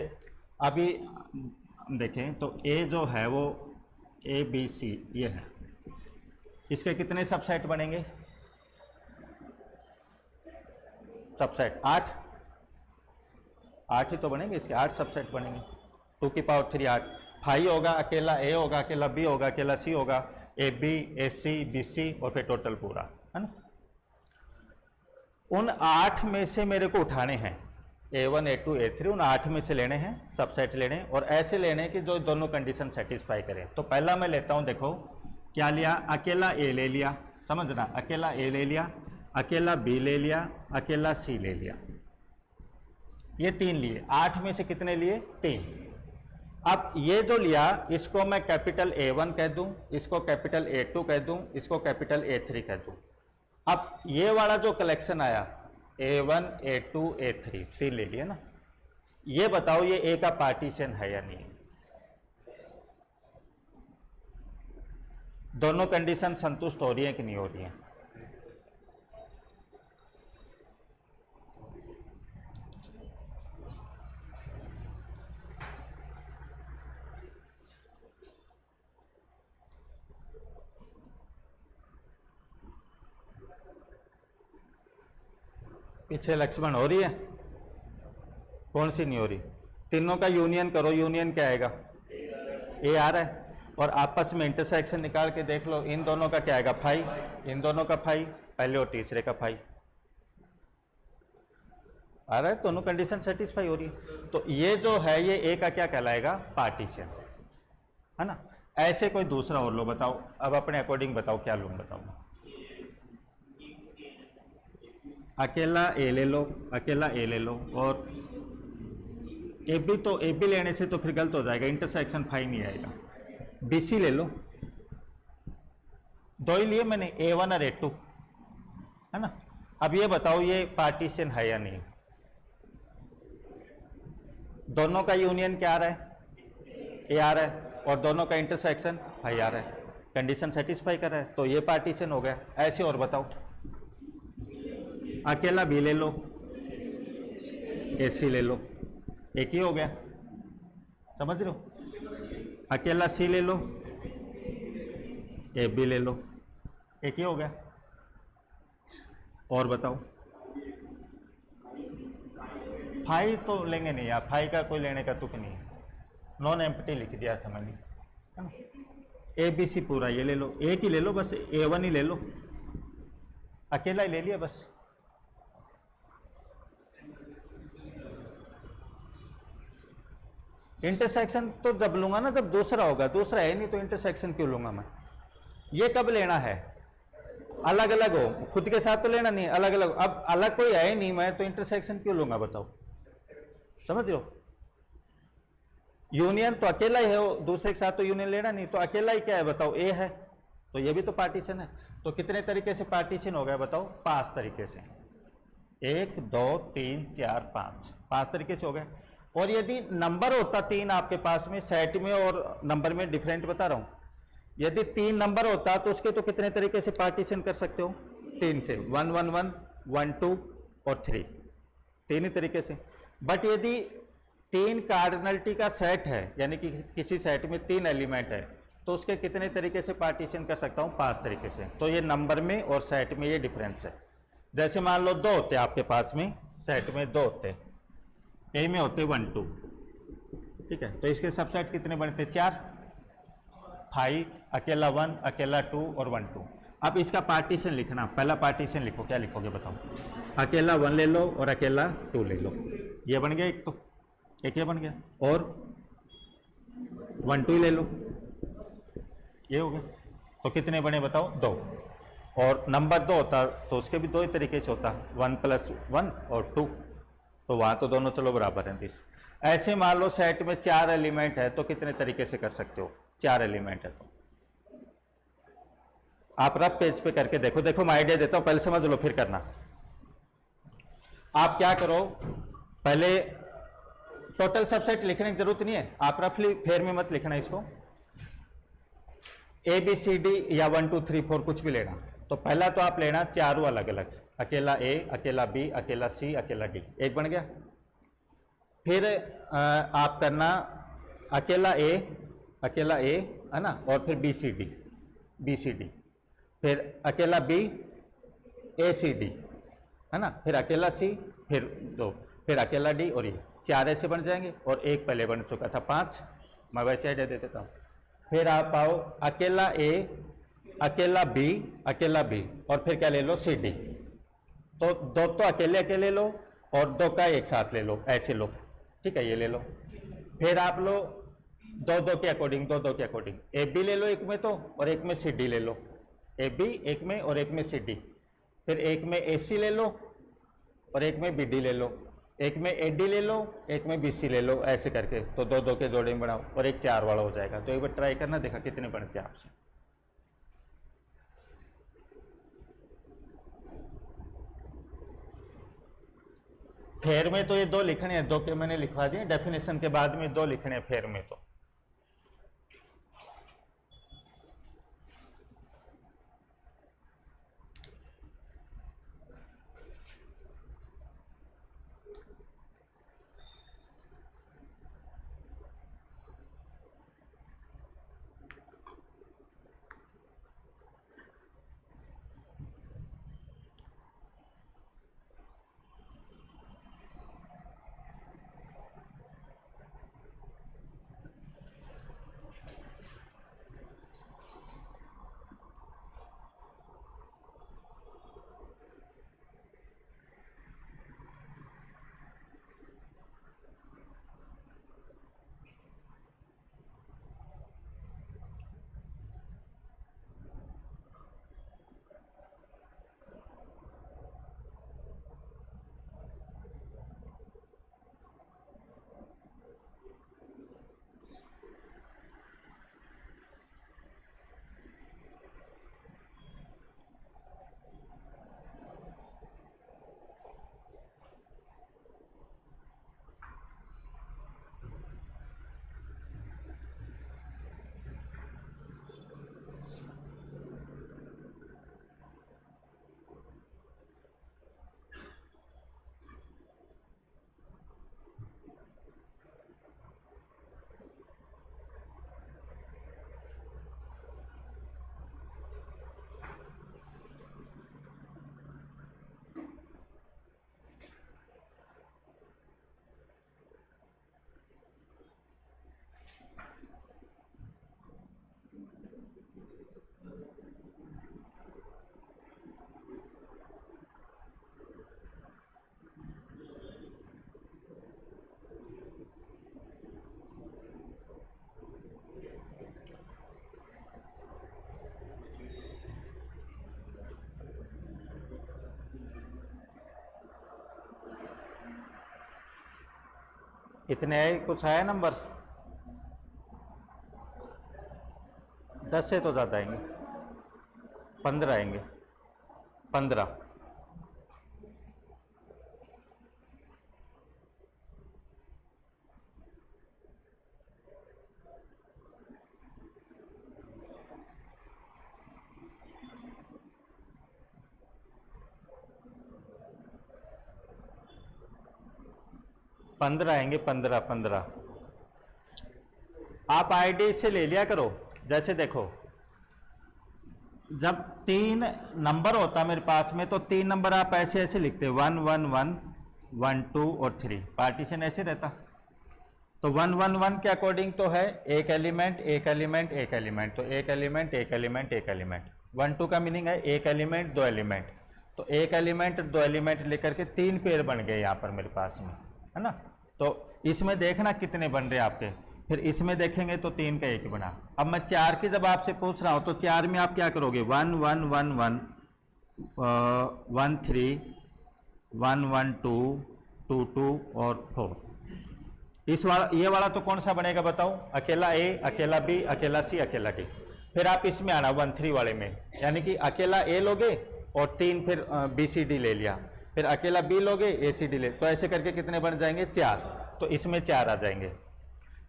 अभी देखें तो A जो है वो ABC ये है, इसके कितने सबसेट बनेंगे, सबसेट 8 ही तो बनेंगे इसके, 8 सबसेट बनेंगे, 2 की पावर 3 8। फाई होगा अकेला A होगा, अकेला B होगा, अकेला C होगा, AB, AC, BC और फिर टोटल पूरा, है ना। उन 8 में से मेरे को उठाने हैं, A1, A2, A3, उन 8 में से लेने हैं, सबसेट लेने हैं, और ऐसे लेने हैं कि जो दोनों कंडीशन सेटिस्फाई करें। तो पहला मैं लेता हूं, देखो क्या लिया, अकेला A ले लिया, समझना, अकेला A ले लिया, अकेला B ले लिया, अकेला C ले लिया, ये 3 लिए, 8 में से कितने लिए, 3। अब ये जो लिया इसको मैं कैपिटल A1 कह दूं, इसको कैपिटल A2 कह दूं, इसको कैपिटल A3 कह दूं। अब ये वाला जो कलेक्शन आया A1 A2 A3 तीन ले लिया ना, ये बताओ ये A का पार्टीशन है या नहीं। दोनों कंडीशन संतुष्ट हो रही है कि नहीं हो रही है? पीछे लक्ष्मण हो रही है? कौन सी नहीं हो रही? तीनों का यूनियन करो, यूनियन क्या आएगा? ए आ रहा है, और आपस में इंटरसेक्शन निकाल के देख लो, इन दोनों का क्या आएगा? फाई, इन दोनों का फाई, पहले और तीसरे का फाई आ रहा है, दोनों कंडीशन सेटिस्फाई हो रही है। तो ये जो है ये ए का क्या कहलाएगा? पार्टीशन, है ना। ऐसे कोई दूसरा और लो, बताओ अब अपने अकॉर्डिंग बताओ क्या लूँ, बताओ। अकेला ए ले लो, अकेला ए ले लो, और ए बी, तो ए बी लेने से तो फिर गलत हो जाएगा, इंटरसेक्शन फाई नहीं आएगा। बी सी ले लो, दो ही लिए मैंने, A1 और A2, है ना। अब ये बताओ ये पार्टीशन है या नहीं? दोनों का यूनियन क्या आ रहा है? ए आ रहा है, और दोनों का इंटरसेक्शन फाई आ रहा है, कंडीशन सेटिस्फाई कर रहा है, तो ये पार्टीशन हो गया। ऐसे और बताओ। अकेला बी ले लो, ए सी ले लो, एक ही हो गया, समझ रहे हो। अकेला सी ले लो, ए बी ले लो, एक ही हो गया। और बताओ। फाई तो लेंगे नहीं यार, फाई का कोई लेने का तुक नहीं है, नॉन एम्प्टी लिख दिया था मैंने, है ना। ए बी सी पूरा ये ले लो, एक ही ले लो बस, A1 ही ले लो, अकेला ही ले लिया बस। इंटरसेक्शन तो जब लूंगा ना जब दूसरा होगा, दूसरा है नहीं तो इंटरसेक्शन क्यों लूंगा मैं? ये कब लेना है? अलग अलग हो, खुद के साथ तो लेना नहीं, अलग अलग। अब अलग कोई है ही नहीं मैं, तो इंटरसेक्शन क्यों लूंगा बताओ? समझ रहे हो। यूनियन तो अकेला ही है, दूसरे के साथ तो यूनियन लेना नहीं, तो अकेला ही क्या है बताओ? ए है, तो ये भी तो पार्टीशन है। तो कितने तरीके से पार्टीशन हो गया बताओ? 5 तरीके से, 1 2 3 4 5, 5 तरीके से हो गया। और यदि नंबर होता 3 आपके पास में, सेट में और नंबर में डिफरेंट बता रहा हूं, यदि 3 नंबर होता तो उसके तो कितने तरीके से पार्टीशन कर सकते हो? 3 से, 1 1 1 1 2 और 3, 3 ही तरीके से। बट यदि 3 कार्डिनलिटी का सेट है, यानी कि किसी सेट में 3 एलिमेंट है, तो उसके कितने तरीके से पार्टीशन कर सकता हूं? 5 तरीके से। तो ये नंबर में और सेट में ये डिफरेंस है। जैसे मान लो 2 होते आपके पास में, सेट में 2 होते, ए में होते 1 2, ठीक है। तो इसके सबसेट कितने बनते? 4, 5, अकेला 1, अकेला 2 और 1 2। अब इसका पार्टीशन लिखना, पहला पार्टीशन लिखो, क्या लिखोगे बताओ? अकेला 1 ले लो और अकेला 2 ले लो, ये बन गया एक, तो एक ये बन गया, और 1 2 ले लो, ये हो गया। तो कितने बने बताओ? 2। और नंबर 2 होता तो उसके भी 2 ही तरीके से होता, 1 + 1 और 2, तो वहां तो दोनों चलो बराबर हैं 30। ऐसे मान लो सेट में 4 एलिमेंट है, तो कितने तरीके से कर सकते हो? 4 एलिमेंट है तो आप रफ पेज पे करके देखो। देखो मैं आइडिया देता हूं, पहले समझ लो फिर करना। आप क्या करो, पहले टोटल सबसेट लिखने की जरूरत नहीं है, आप रफली फेर में मत लिखना इसको, ए बी सी डी या 1 2 3 4 कुछ भी लेना। तो पहला तो आप लेना चारों अलग अलग, अकेला ए, अकेला बी, अकेला सी, अकेला डी, एक बन गया। फिर आप करना अकेला ए, है ना, और फिर बी सी डी, फिर अकेला बी, ए सी डी, है ना, फिर अकेला सी, फिर 2, फिर अकेला डी, और ये 4 ऐसे बन जाएंगे। और एक पहले बन चुका था 5, मैं वैसे आइडिया दे देता हूँ। फिर आप आओ अकेला ए, अकेला बी, और फिर क्या ले लो? C D. तो 2 तो अकेले लो और 2 का एक साथ ले लो, ऐसे लो, ठीक है, ये ले लो। फिर आप लो 2 के अकॉर्डिंग, 2 के अकॉर्डिंग, ए बी ले लो एक में तो, और एक में सी डी ले लो, ए बी एक में और एक में सी डी। फिर एक में ए सी ले लो और एक में बी डी ले लो, एक में एडी ले लो, एक में बीसी ले लो, ऐसे करके तो दो दो के जोड़े में बनाओ और एक 4 वाला हो जाएगा। तो एक बार ट्राई करना, देखा कितने बनते हैं आपसे। फेर में तो ये 2 लिखने हैं, 2 के मैंने लिखवा दिए, डेफिनेशन के बाद में 2 लिखने हैं फेर में। तो इतने आए, कुछ आया नंबर? 10 से तो ज़्यादा आएंगे, 15 आएंगे, 15। पंद्रह आएंगे, 15। आप आईडी से ले लिया करो। जैसे देखो, जब 3 नंबर होता मेरे पास में तो 3 नंबर आप ऐसे ऐसे लिखते 1 1 1 1 2 और 3, पार्टीशन ऐसे रहता। तो 1 1 1 के अकॉर्डिंग तो है एक एलिमेंट एक एलिमेंट एक एलिमेंट, तो एक एलिमेंट एक एलिमेंट एक एलिमेंट। 1 2 का मीनिंग है एक एलिमेंट 2 एलिमेंट, तो एक एलिमेंट 2 एलिमेंट लेकर के 3 पेयर बन गए यहाँ पर मेरे पास में, है ना। तो इसमें देखना कितने बन रहे आपके, फिर इसमें देखेंगे तो 3 का 1 बना। अब मैं 4 की जब आपसे पूछ रहा हूं तो 4 में आप क्या करोगे, 1 1 1 1 1 3 1 1 2 2 2 और 4। इस वाला, ये वाला तो कौन सा बनेगा बताओ, अकेला ए, अकेला बी, अकेला सी, अकेला डी। फिर आप इसमें आना 1 3 वाले में, यानी कि अकेला ए लोगे और 3 फिर बी सी डी ले लिया, फिर अकेला बी लोगे, ए सी डी ले, तो ऐसे करके कितने बन जाएंगे, 4। तो इसमें 4 आ जाएंगे।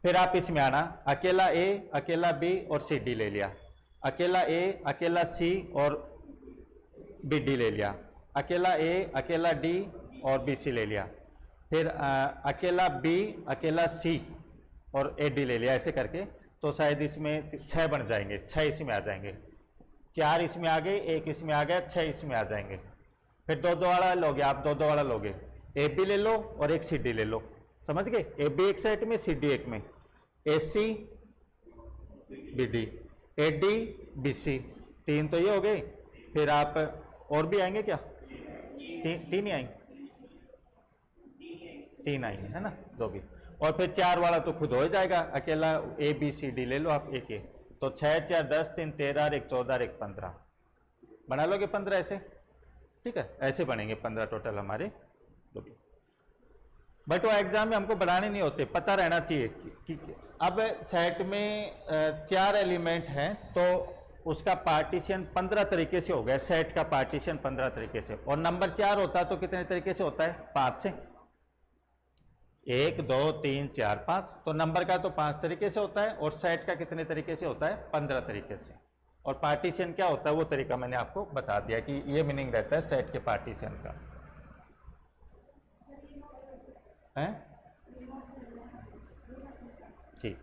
फिर आप इसमें आना, अकेला ए, अकेला बी और सी डी ले लिया, अकेला ए, अकेला सी और बी डी ले लिया, अकेला ए, अकेला डी और बी सी ले लिया, फिर अकेला बी, अकेला सी और ए डी ले लिया, ऐसे करके तो शायद इसमें 6 बन जाएंगे, 6 इसमें आ जाएंगे, 4 इसमें आ गए, 1 इसमें आ गया, 6 इसमें आ जाएंगे। फिर 2 2 वाला लोगे आप, 2 2 वाला लोगे, ए बी ले लो और एक सी डी ले लो, समझ गए। ए बी एक सेट में, सी डी एक में, A C B D, A D B C, 3 तो ये हो गए। फिर आप और भी आएंगे क्या, 3 ही आएंगे, 3 आएंगे, है ना, 2 भी। और फिर 4 वाला तो खुद हो जाएगा, अकेला ए बी सी डी ले लो आप, एक ये, तो 6 4 10 3 13 1 14 1 15 बना लोगे 15 ऐसे, ठीक है, ऐसे बनेंगे 15 टोटल हमारे। बट वो एग्जाम में हमको बढ़ाने नहीं होते, पता रहना चाहिए कि अब सेट में 4 एलिमेंट हैं तो उसका पार्टीशन 15 तरीके से हो गया, सेट का पार्टीशन 15 तरीके से, और नंबर 4 होता तो कितने तरीके से होता है? 5 से। 1 2 3 4 5, तो नंबर का तो 5 तरीके से होता है, और सेट का कितने तरीके से होता है? 15 तरीके से। और पार्टीशन क्या होता है वो तरीका मैंने आपको बता दिया कि ये मीनिंग रहता है सेट के पार्टीशन का है। ठीक,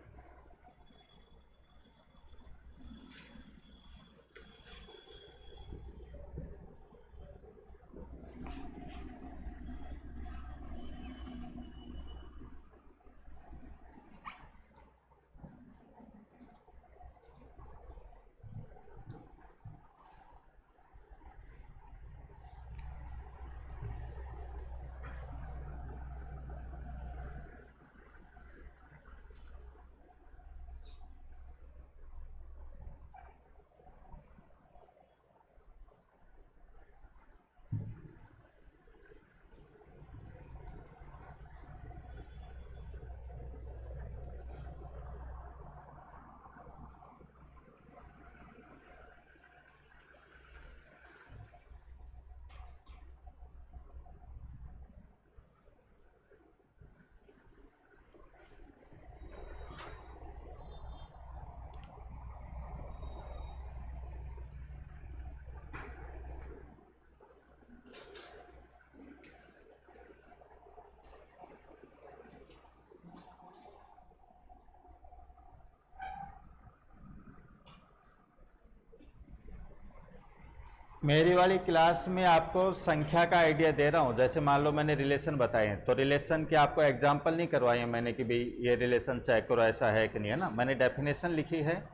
मेरी वाली क्लास में आपको संख्या का आइडिया दे रहा हूँ। जैसे मान लो मैंने रिलेशन बताए हैं, तो रिलेशन के आपको एग्जाम्पल नहीं करवाए हैं मैंने कि भाई ये रिलेशन चेक करो ऐसा है कि नहीं, है ना। मैंने डेफिनेशन लिखी है,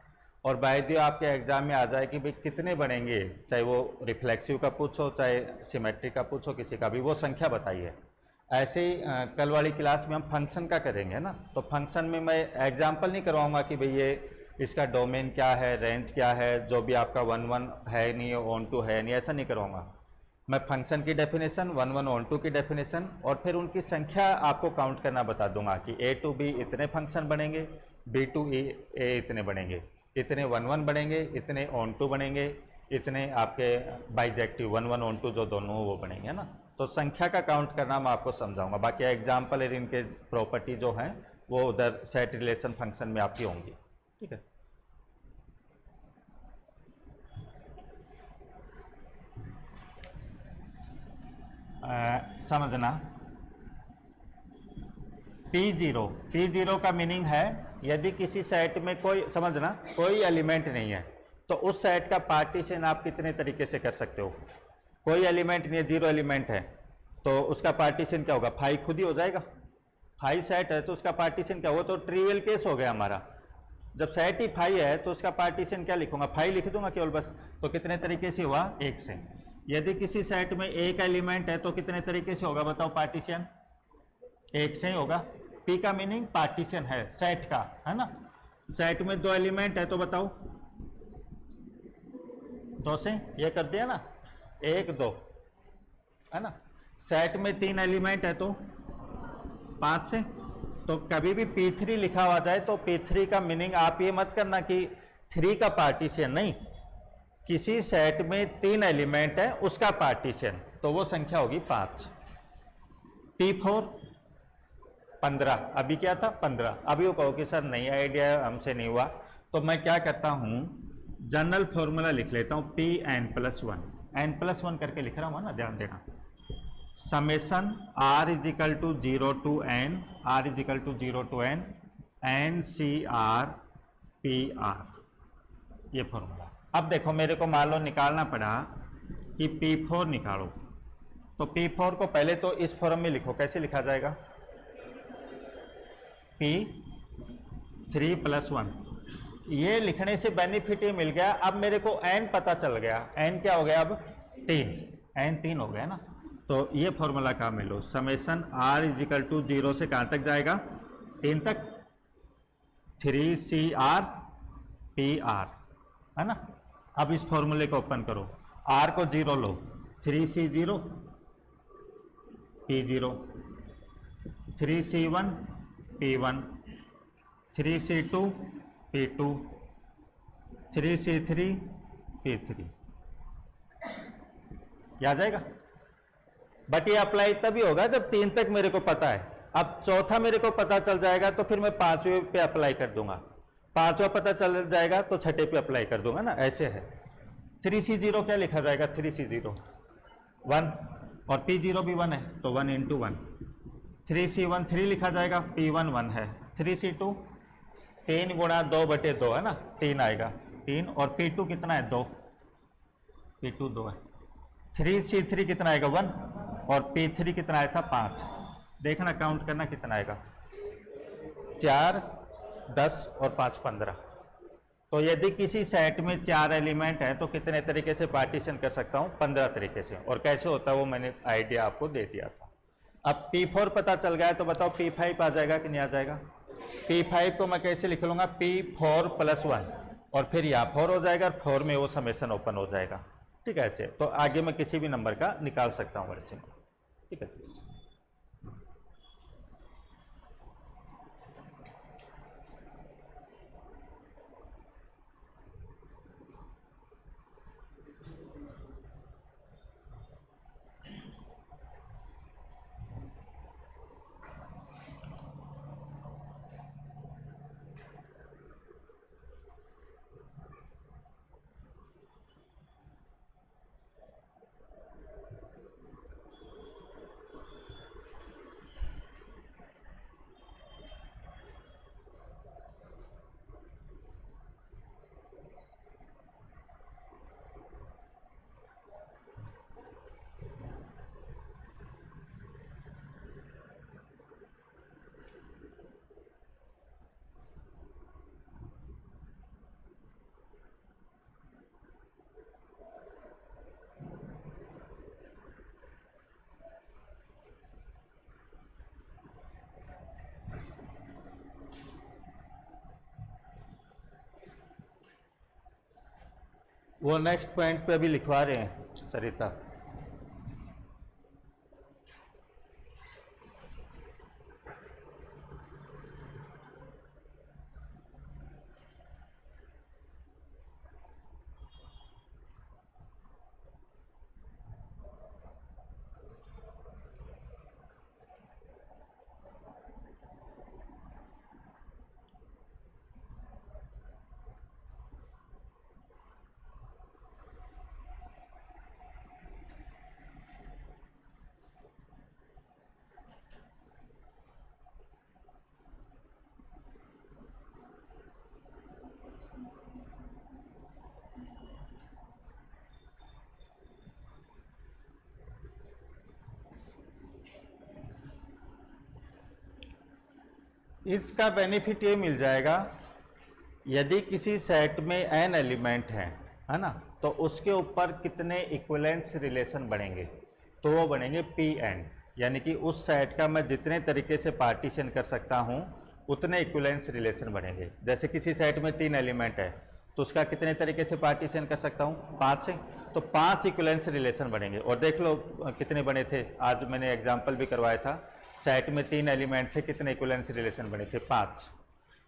और बाय द आपके एग्जाम में आ जाए कि भाई कितने बनेंगे, चाहे वो रिफ्लेक्सिव का पूछो चाहे सिमेट्रिक का पूछो, किसी का भी वो संख्या बताइए। ऐसे ही कल वाली क्लास में हम फंक्शन का करेंगे, है ना। तो फंक्शन में मैं एग्जाम्पल नहीं करवाऊँगा कि भाई ये इसका डोमेन क्या है, रेंज क्या है, जो भी आपका 1 1 है नहीं, ऑन टू है नहीं, ऐसा नहीं करवाऊंगा। मैं फंक्शन की डेफिनेशन, 1 1 ऑन टू की डेफिनेशन, और फिर उनकी संख्या आपको काउंट करना बता दूंगा कि A to B इतने फंक्शन बनेंगे, B to A इतने बनेंगे, इतने 1 1 बनेंगे, इतने ऑन टू बनेंगे, इतने आपके बाइजेक्टिव 1 1 ऑन टू जो दोनों वो बनेंगे, है ना। तो संख्या का काउंट करना मैं आपको समझाऊंगा। बाकी एग्जाम्पल इनके प्रॉपर्टी जो हैं वो उधर सेट रिलेशन फंक्शन में आपकी होंगी, ठीक है। समझना, P0 का मीनिंग है यदि किसी सेट में कोई, समझना, कोई एलिमेंट नहीं है तो उस सेट का पार्टीशन आप कितने तरीके से कर सकते हो। कोई एलिमेंट नहीं है, 0 एलिमेंट है, तो उसका पार्टीशन क्या होगा? 5 खुद ही हो जाएगा। 5 सेट है तो उसका पार्टीशन क्या? वो तो ट्रिवियल केस हो गया हमारा। जब सेट ही 5 है तो उसका पार्टीशन क्या लिखूंगा? 5 लिख दूंगा केवल बस। तो कितने तरीके से हुआ? 1 से। यदि किसी सेट में एक एलिमेंट है तो कितने तरीके से होगा बताओ पार्टीशन? 1 से ही होगा। P का मीनिंग पार्टीशन है सेट का, है ना। सेट में 2 एलिमेंट है तो बताओ 2 से, ये कर दिया ना, 1 2, है ना। सेट में 3 एलिमेंट है तो 5 से। तो कभी भी P3 लिखा हुआ जाए तो P3 का मीनिंग आप ये मत करना कि 3 का पार्टीशन, नहीं, किसी सेट में 3 एलिमेंट है उसका पार्टीशन, तो वो संख्या होगी 5। P4 15, अभी क्या था? 15। अभी वो कहो कि सर नहीं आइडिया हमसे नहीं हुआ, तो मैं क्या करता हूं, जनरल फॉर्मूला लिख लेता हूं, Pn+1, n+1 करके लिख रहा हूं ना, ध्यान देना। Summation r = 0 to n, r = 0 to n, NCR PR, ये फॉर्मूला। अब देखो मेरे को मान लो निकालना पड़ा कि P4 निकालो, तो P4 को पहले तो इस फॉर्म में लिखो। कैसे लिखा जाएगा? P3+1। ये लिखने से बेनिफिट ये मिल गया, अब मेरे को n पता चल गया। n क्या हो गया? अब 3, n 3 हो गया ना। तो ये फॉर्मूला काम में लो, समेशन r = 0 से कहाँ तक जाएगा? 3 तक, 3CR PR, है ना। अब इस फॉर्मूले को ओपन करो, r को 0 लो, 3C0 P0, 3C1 P1, 3C2 P2, 3C3 P3। आ जाएगा। बट ये अप्लाई तभी होगा जब 3 तक मेरे को पता है। अब चौथा मेरे को पता चल जाएगा तो फिर मैं 5वें पे अप्लाई कर दूंगा, 5वां पता चल जाएगा तो 6ठे पे अप्लाई कर दूंगा ना, ऐसे है। 3C0 क्या लिखा जाएगा, 3C0 1 और P0 भी 1 है तो 1 इंटू 1। 3C1 3 लिखा जाएगा, P1 1 है। 3C2 3 गुणा 2/2 है ना, 3 आएगा 3, और P2 कितना है 2, P2 2 है। 3C3 कितना आएगा 1, और P3 कितना आया था 5। देखना काउंट करना कितना आएगा, 4 10 और 5 15। तो यदि किसी सेट में 4 एलिमेंट है तो कितने तरीके से पार्टीशन कर सकता हूँ, 15 तरीके से। और कैसे होता है वो मैंने आइडिया आपको दे दिया था। अब P4 पता चल गया है तो बताओ P5 आ जाएगा कि नहीं आ जाएगा। P5 को मैं कैसे लिख लूंगा, P4 + 1, और फिर यहाँ 4 हो जाएगा, और 4 में वो समेशन ओपन हो जाएगा। ठीक है, ऐसे तो आगे मैं किसी भी नंबर का निकाल सकता हूँ वैसे। ठीक है, वो नेक्स्ट पॉइंट पे अभी लिखवा रहे हैं सरिता। इसका बेनिफिट ये मिल जाएगा, यदि किसी सेट में n एलिमेंट है ना, तो उसके ऊपर कितने इक्विवेलेंस रिलेशन बनेंगे, तो वो बनेंगे Pn, यानी कि उस सेट का मैं जितने तरीके से पार्टीशन कर सकता हूँ उतने इक्विवेलेंस रिलेशन बनेंगे। जैसे किसी सेट में 3 एलिमेंट है तो उसका कितने तरीके से पार्टीशन कर सकता हूँ, 5 से, तो 5 इक्विवेलेंस रिलेशन बनेंगे। और देख लो कितने बने थे, आज मैंने एग्जाम्पल भी करवाया था, सेट में 3 एलिमेंट थे, कितने इक्विवेलेंस रिलेशन बने थे, 5।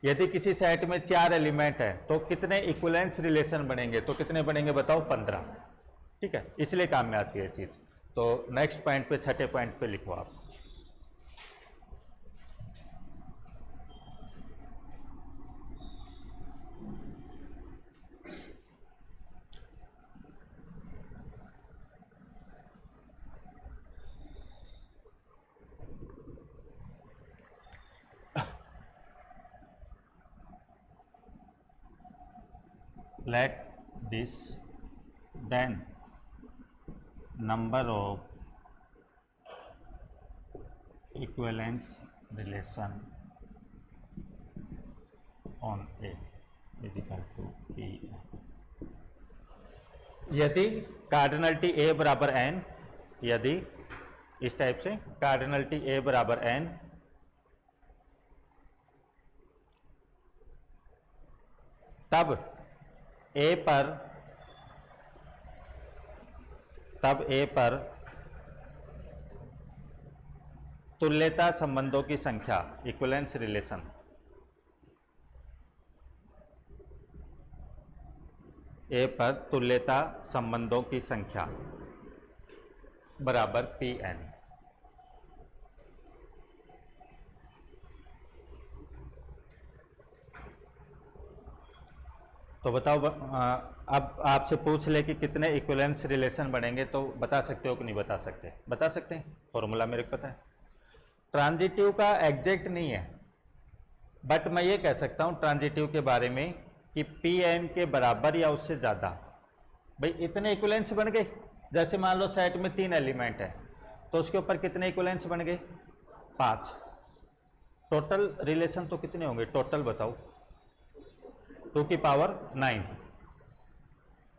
यदि किसी सेट में 4 एलिमेंट है तो कितने इक्विवेलेंस रिलेशन बनेंगे, तो कितने बनेंगे बताओ, 15। ठीक है, इसलिए काम में आती है चीज़। तो नेक्स्ट पॉइंट पे, 6ठे पॉइंट पे लिखो आप। Let this then number of equivalence relation on A is equal to P। यदि कार्डिनलिटी A बराबर n, यदि इस टाइप से कार्डिनलिटी A बराबर n, तब A पर तुल्यता संबंधों की संख्या, इक्विवेलेंस रिलेशन, ए पर तुल्यता संबंधों की संख्या बराबर Pn। तो बताओ अब आपसे पूछ ले कि कितने इक्विवेलेंस रिलेशन बनेंगे, तो बता सकते हो कि नहीं बता सकते? बता सकते हैं, फॉर्मूला मेरे को पता है। ट्रांजिटिव का एग्जैक्ट नहीं है, बट मैं ये कह सकता हूँ ट्रांजिटिव के बारे में कि Pn के बराबर या उससे ज़्यादा। भाई इतने इक्विवेलेंस बन गए, जैसे मान लो सेट में 3 एलिमेंट है तो उसके ऊपर कितने इक्विवेलेंस बन गए? 5। टोटल रिलेशन तो कितने होंगे टोटल बताओ? 2 की पावर 9,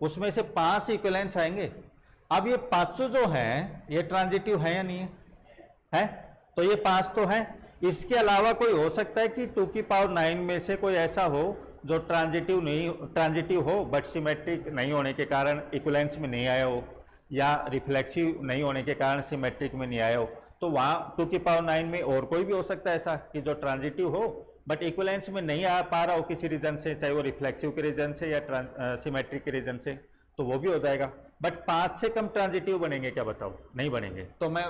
उसमें से 5 इक्विवेलेंस आएंगे। अब ये पांचों जो हैं ये ट्रांजिटिव है या नहीं है? है, तो ये 5 तो हैं। इसके अलावा कोई हो सकता है कि 2 की पावर 9 में से कोई ऐसा हो जो ट्रांजिटिव हो बट सिमेट्रिक नहीं होने के कारण इक्विवेलेंस में नहीं आया हो, या रिफ्लेक्सिव नहीं होने के कारण सिमेट्रिक में नहीं आया हो। तो वहाँ 2 की पावर 9 में और कोई भी हो सकता है ऐसा कि जो ट्रांजिटिव हो बट इक्विवेलेंस में नहीं आ पा रहा हो किसी रीजन से, चाहे वो रिफ्लेक्सिव के रीजन से या सिमेट्रिक के रीजन से, तो वो भी हो जाएगा। बट 5 से कम ट्रांजिटिव बनेंगे क्या बताओ? नहीं बनेंगे। तो मैं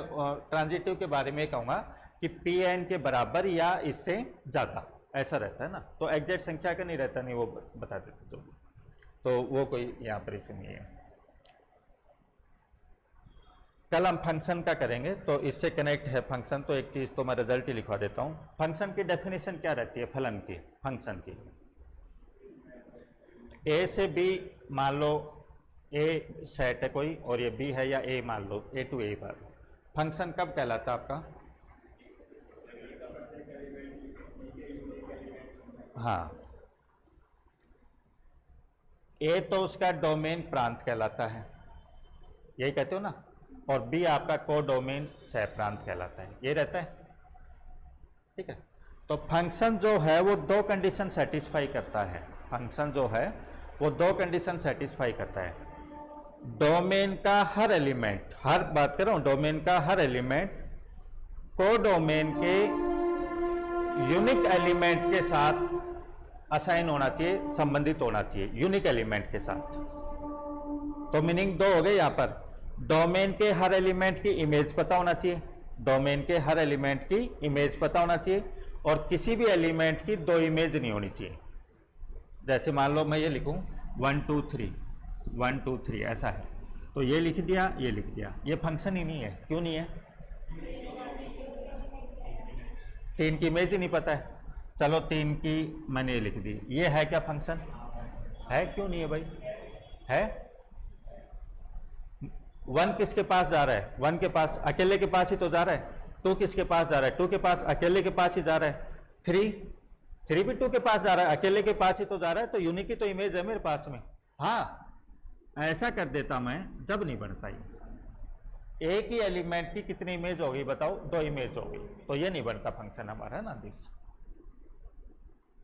ट्रांजिटिव के बारे में कहूँगा कि Pn के बराबर या इससे ज़्यादा, ऐसा रहता है ना। तो एग्जैक्ट संख्या का नहीं रहता, नहीं वो बता देते तो वो कोई यहाँ पर इशू नहीं है। कल हम फंक्शन का करेंगे, तो इससे कनेक्ट है फंक्शन। तो एक चीज़ तो मैं रिजल्ट ही लिखवा देता हूँ। फंक्शन की डेफिनेशन क्या रहती है फलन की? फंक्शन की ए से बी, मान लो ए सेट है कोई और ये बी है, या ए मान लो ए टू ए पर, फंक्शन कब कहलाता है आपका? हाँ, ए तो उसका डोमेन प्रांत कहलाता है, यही कहते हो ना, और बी आपका कोडोमेन सह प्रांत कहलाता है, ये रहता है। ठीक है, तो फंक्शन जो है वो 2 कंडीशन सेटिस्फाई करता है। फंक्शन जो है वो 2 कंडीशन सेटिस्फाई करता है। डोमेन का हर एलिमेंट, हर बात कर रहा हूं, डोमेन का हर एलिमेंट कोडोमेन के यूनिक एलिमेंट के साथ असाइन होना चाहिए, संबंधित होना चाहिए यूनिक एलिमेंट के साथ। तो मीनिंग 2 हो गए यहां पर। डोमेन के हर एलिमेंट की इमेज पता होना चाहिए, डोमेन के हर एलिमेंट की इमेज पता होना चाहिए, और किसी भी एलिमेंट की 2 इमेज नहीं होनी चाहिए। जैसे मान लो मैं ये लिखूं 1 2 3 1 2 3 ऐसा है, तो ये लिख दिया, ये लिख दिया, ये फंक्शन ही नहीं है। क्यों नहीं है? 3 की इमेज ही नहीं पता है। चलो 3 की मैंने ये लिख दी, ये है क्या फंक्शन? है, क्यों नहीं है भाई? है। 1 किसके पास जा रहा है? 1 के पास, अकेले के पास ही तो जा रहा है। 2 किसके पास जा रहा है? 2 के पास, अकेले के पास ही जा रहा है। 3 भी 2 के पास जा रहा है, अकेले के पास ही तो जा रहा है। तो यूनिक की तो इमेज है मेरे पास में। हाँ, ऐसा कर देता मैं, जब नहीं बनता ये। एक ही एलिमेंट की कितनी इमेज होगी बताओ? 2 इमेज होगी, तो ये नहीं बनता फंक्शन हमारा, है ना दिस।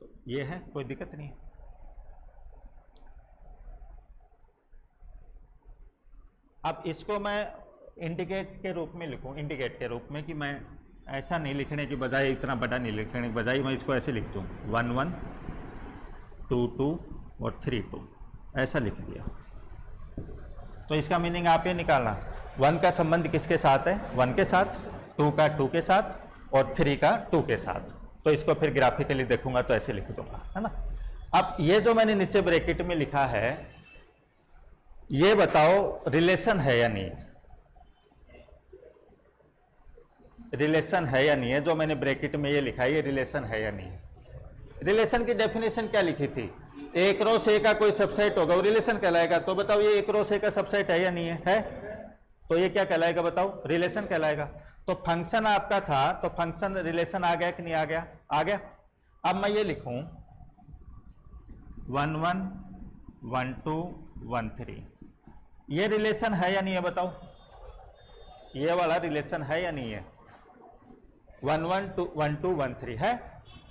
तो ये है, कोई दिक्कत नहीं है। अब इसको मैं इंडिकेट के रूप में लिखूं, इंडिकेट के रूप में, कि मैं ऐसा नहीं लिखने की बजाय, इतना बड़ा नहीं लिखने की बजाय मैं इसको ऐसे लिख दूं 1 1 2 2 और 3 2, ऐसा लिख दिया। तो इसका मीनिंग आप ये निकालना, 1 का संबंध किसके साथ है? 1 के साथ, 2 का 2 के साथ, और 3 का 2 के साथ। तो इसको फिर ग्राफिकली देखूंगा तो ऐसे लिख दूंगा, है ना। अब ये जो मैंने नीचे ब्रैकेट में लिखा है, ये बताओ रिलेशन है या नहीं? रिलेशन है या नहीं है? जो मैंने ब्रैकेट में ये लिखा है, ये रिलेशन है या नहीं? रिलेशन की डेफिनेशन क्या लिखी थी? ए क्रॉस ए का कोई सबसेट होगा, वो रिलेशन कहलाएगा। तो बताओ ये ए क्रॉस ए का सबसेट है या नहीं है? है, तो ये क्या कहलाएगा बताओ? रिलेशन कहलाएगा। तो फंक्शन आपका था, तो फंक्शन रिलेशन आ गया कि नहीं आ गया? आ गया। अब मैं ये लिखूं 1 1 1 2 1 3, ये रिलेशन है या नहीं है बताओ? ये वाला रिलेशन है या नहीं है? 1 1 2 1 2 1 3 है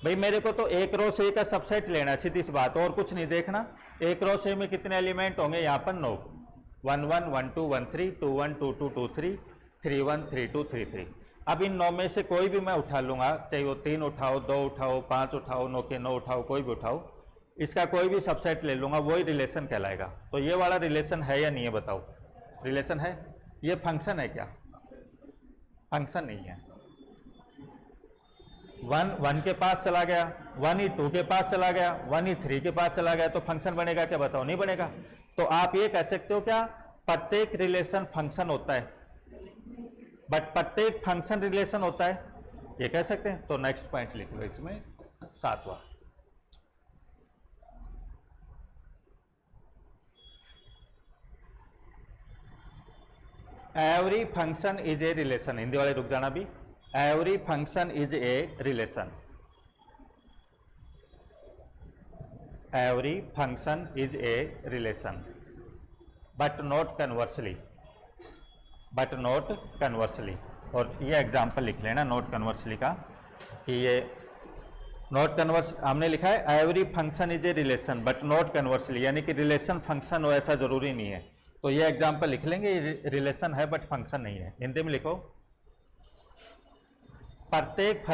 भाई। मेरे को तो ए क्रॉस ए का सबसेट लेना है, सीधी सी बात, और कुछ नहीं देखना। ए क्रॉस ए में कितने एलिमेंट होंगे? यहाँ पर 9, 1 1 1 2 1 3 2 1 2 2 2 3 3 1 3 2 3 3। अब इन 9 में से कोई भी मैं उठा लूँगा, चाहे वो 3 उठाओ, 2 उठाओ, 5 उठाओ, 9 के 9 उठाओ, कोई भी उठाओ, इसका कोई भी सबसेट ले लूँगा, वही रिलेशन कहलाएगा। तो ये वाला रिलेशन है या नहीं है बताओ? रिलेशन है। ये फंक्शन है क्या? फंक्शन नहीं है। 1 1 के पास चला गया, 1 ही 2 के पास चला गया, 1 ही 3 के पास चला गया, तो फंक्शन बनेगा क्या बताओ? नहीं बनेगा। तो आप ये कह सकते हो क्या, प्रत्येक रिलेशन फंक्शन होता है, बट प्रत्येक फंक्शन रिलेशन होता है, ये कह सकते हैं। तो नेक्स्ट पॉइंट लिख लो इसमें 7वां। Every function is a relation. Hindi वाले रुक जाना भी। Every function is a relation. Every function is a relation, but not conversely. But not conversely. और ये एग्जाम्पल लिख लेना नॉट कन्वर्सली का, कि ये नॉट कन्वर्स हमने लिखा है every function is a relation but not conversely, यानी कि रिलेशन फंक्शन हो ऐसा जरूरी नहीं है। तो ये एग्जाम्पल लिख लेंगे, रिलेशन है बट फंक्शन नहीं है। हिंदी में लिखो, प्रत्येक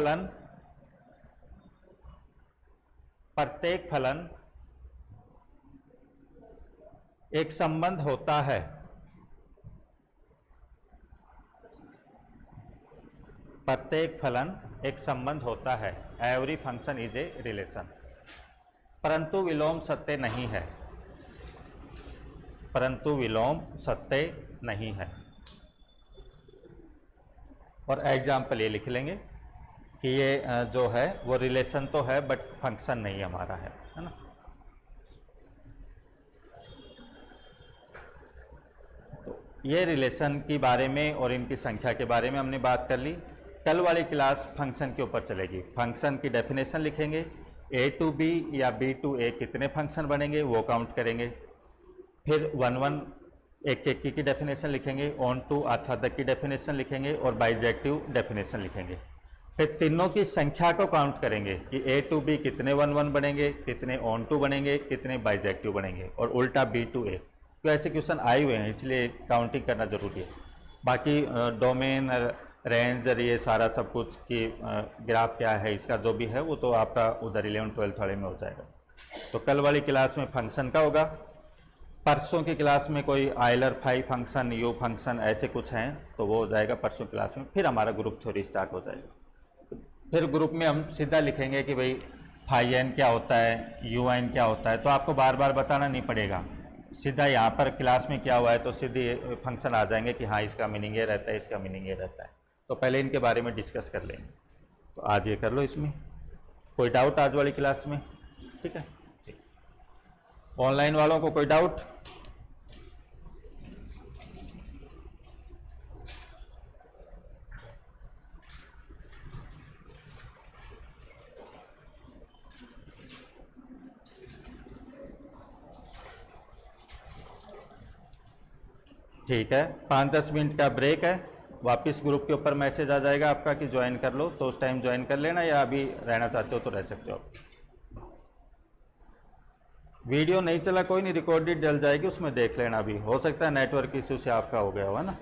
फलन एक संबंध होता है। प्रत्येक फलन एक संबंध होता है। Every function is a relation, परंतु विलोम सत्य नहीं है। परंतु विलोम सत्य नहीं है। और एग्जाम्पल ये लिख लेंगे कि ये जो है वो रिलेशन तो है बट फंक्शन नहीं हमारा है ना। तो ये रिलेशन के बारे में और इनकी संख्या के बारे में हमने बात कर ली। कल वाली क्लास फंक्शन के ऊपर चलेगी। फंक्शन की डेफिनेशन लिखेंगे, a टू b या b टू a कितने फंक्शन बनेंगे वो काउंट करेंगे। फिर 1 1 एक की डेफिनेशन लिखेंगे, ऑन टू आच्छादक की डेफिनेशन लिखेंगे और बाइजेक्टिव डेफिनेशन लिखेंगे। फिर तीनों की संख्या को काउंट करेंगे कि a टू b कितने 1 1 बनेंगे, कितने ऑन टू बनेंगे, कितने बाइजेक्टिव बनेंगे, और उल्टा b टू a। तो ऐसे क्वेश्चन आए हुए हैं, इसलिए काउंटिंग करना जरूरी है। बाकी डोमेन, रेंज, ये सारा सब कुछ कि ग्राफ क्या है इसका जो भी है वो तो आपका उधर 11th 12th वाले में हो जाएगा। तो कल वाली क्लास में फंक्शन का होगा। परसों की क्लास में कोई Euler phi function, U function ऐसे कुछ हैं तो वो हो जाएगा परसों क्लास में। फिर हमारा ग्रुप थ्योरी स्टार्ट हो जाएगा। फिर ग्रुप में हम सीधा लिखेंगे कि भाई फाई एन क्या होता है, यू एन क्या होता है, तो आपको बार बार बताना नहीं पड़ेगा। सीधा यहाँ पर क्लास में क्या हुआ है तो सीधे फंक्शन आ जाएंगे कि हाँ इसका मीनिंग ये रहता है, इसका मीनिंग ये रहता है। तो पहले इनके बारे में डिस्कस कर लेंगे। तो आज ये कर लो। इसमें कोई डाउट आज वाली क्लास में? ठीक है, ठीक। ऑनलाइन वालों को कोई डाउट? ठीक है, 5-10 मिनट का ब्रेक है। वापस ग्रुप के ऊपर मैसेज आ जाएगा आपका कि ज्वाइन कर लो, तो उस टाइम ज्वाइन कर लेना, या अभी रहना चाहते हो तो रह सकते हो। वीडियो नहीं चला कोई नहीं, रिकॉर्डेड डल जाएगी, उसमें देख लेना। अभी हो सकता है नेटवर्क इशू से आपका हो गया होगा ना।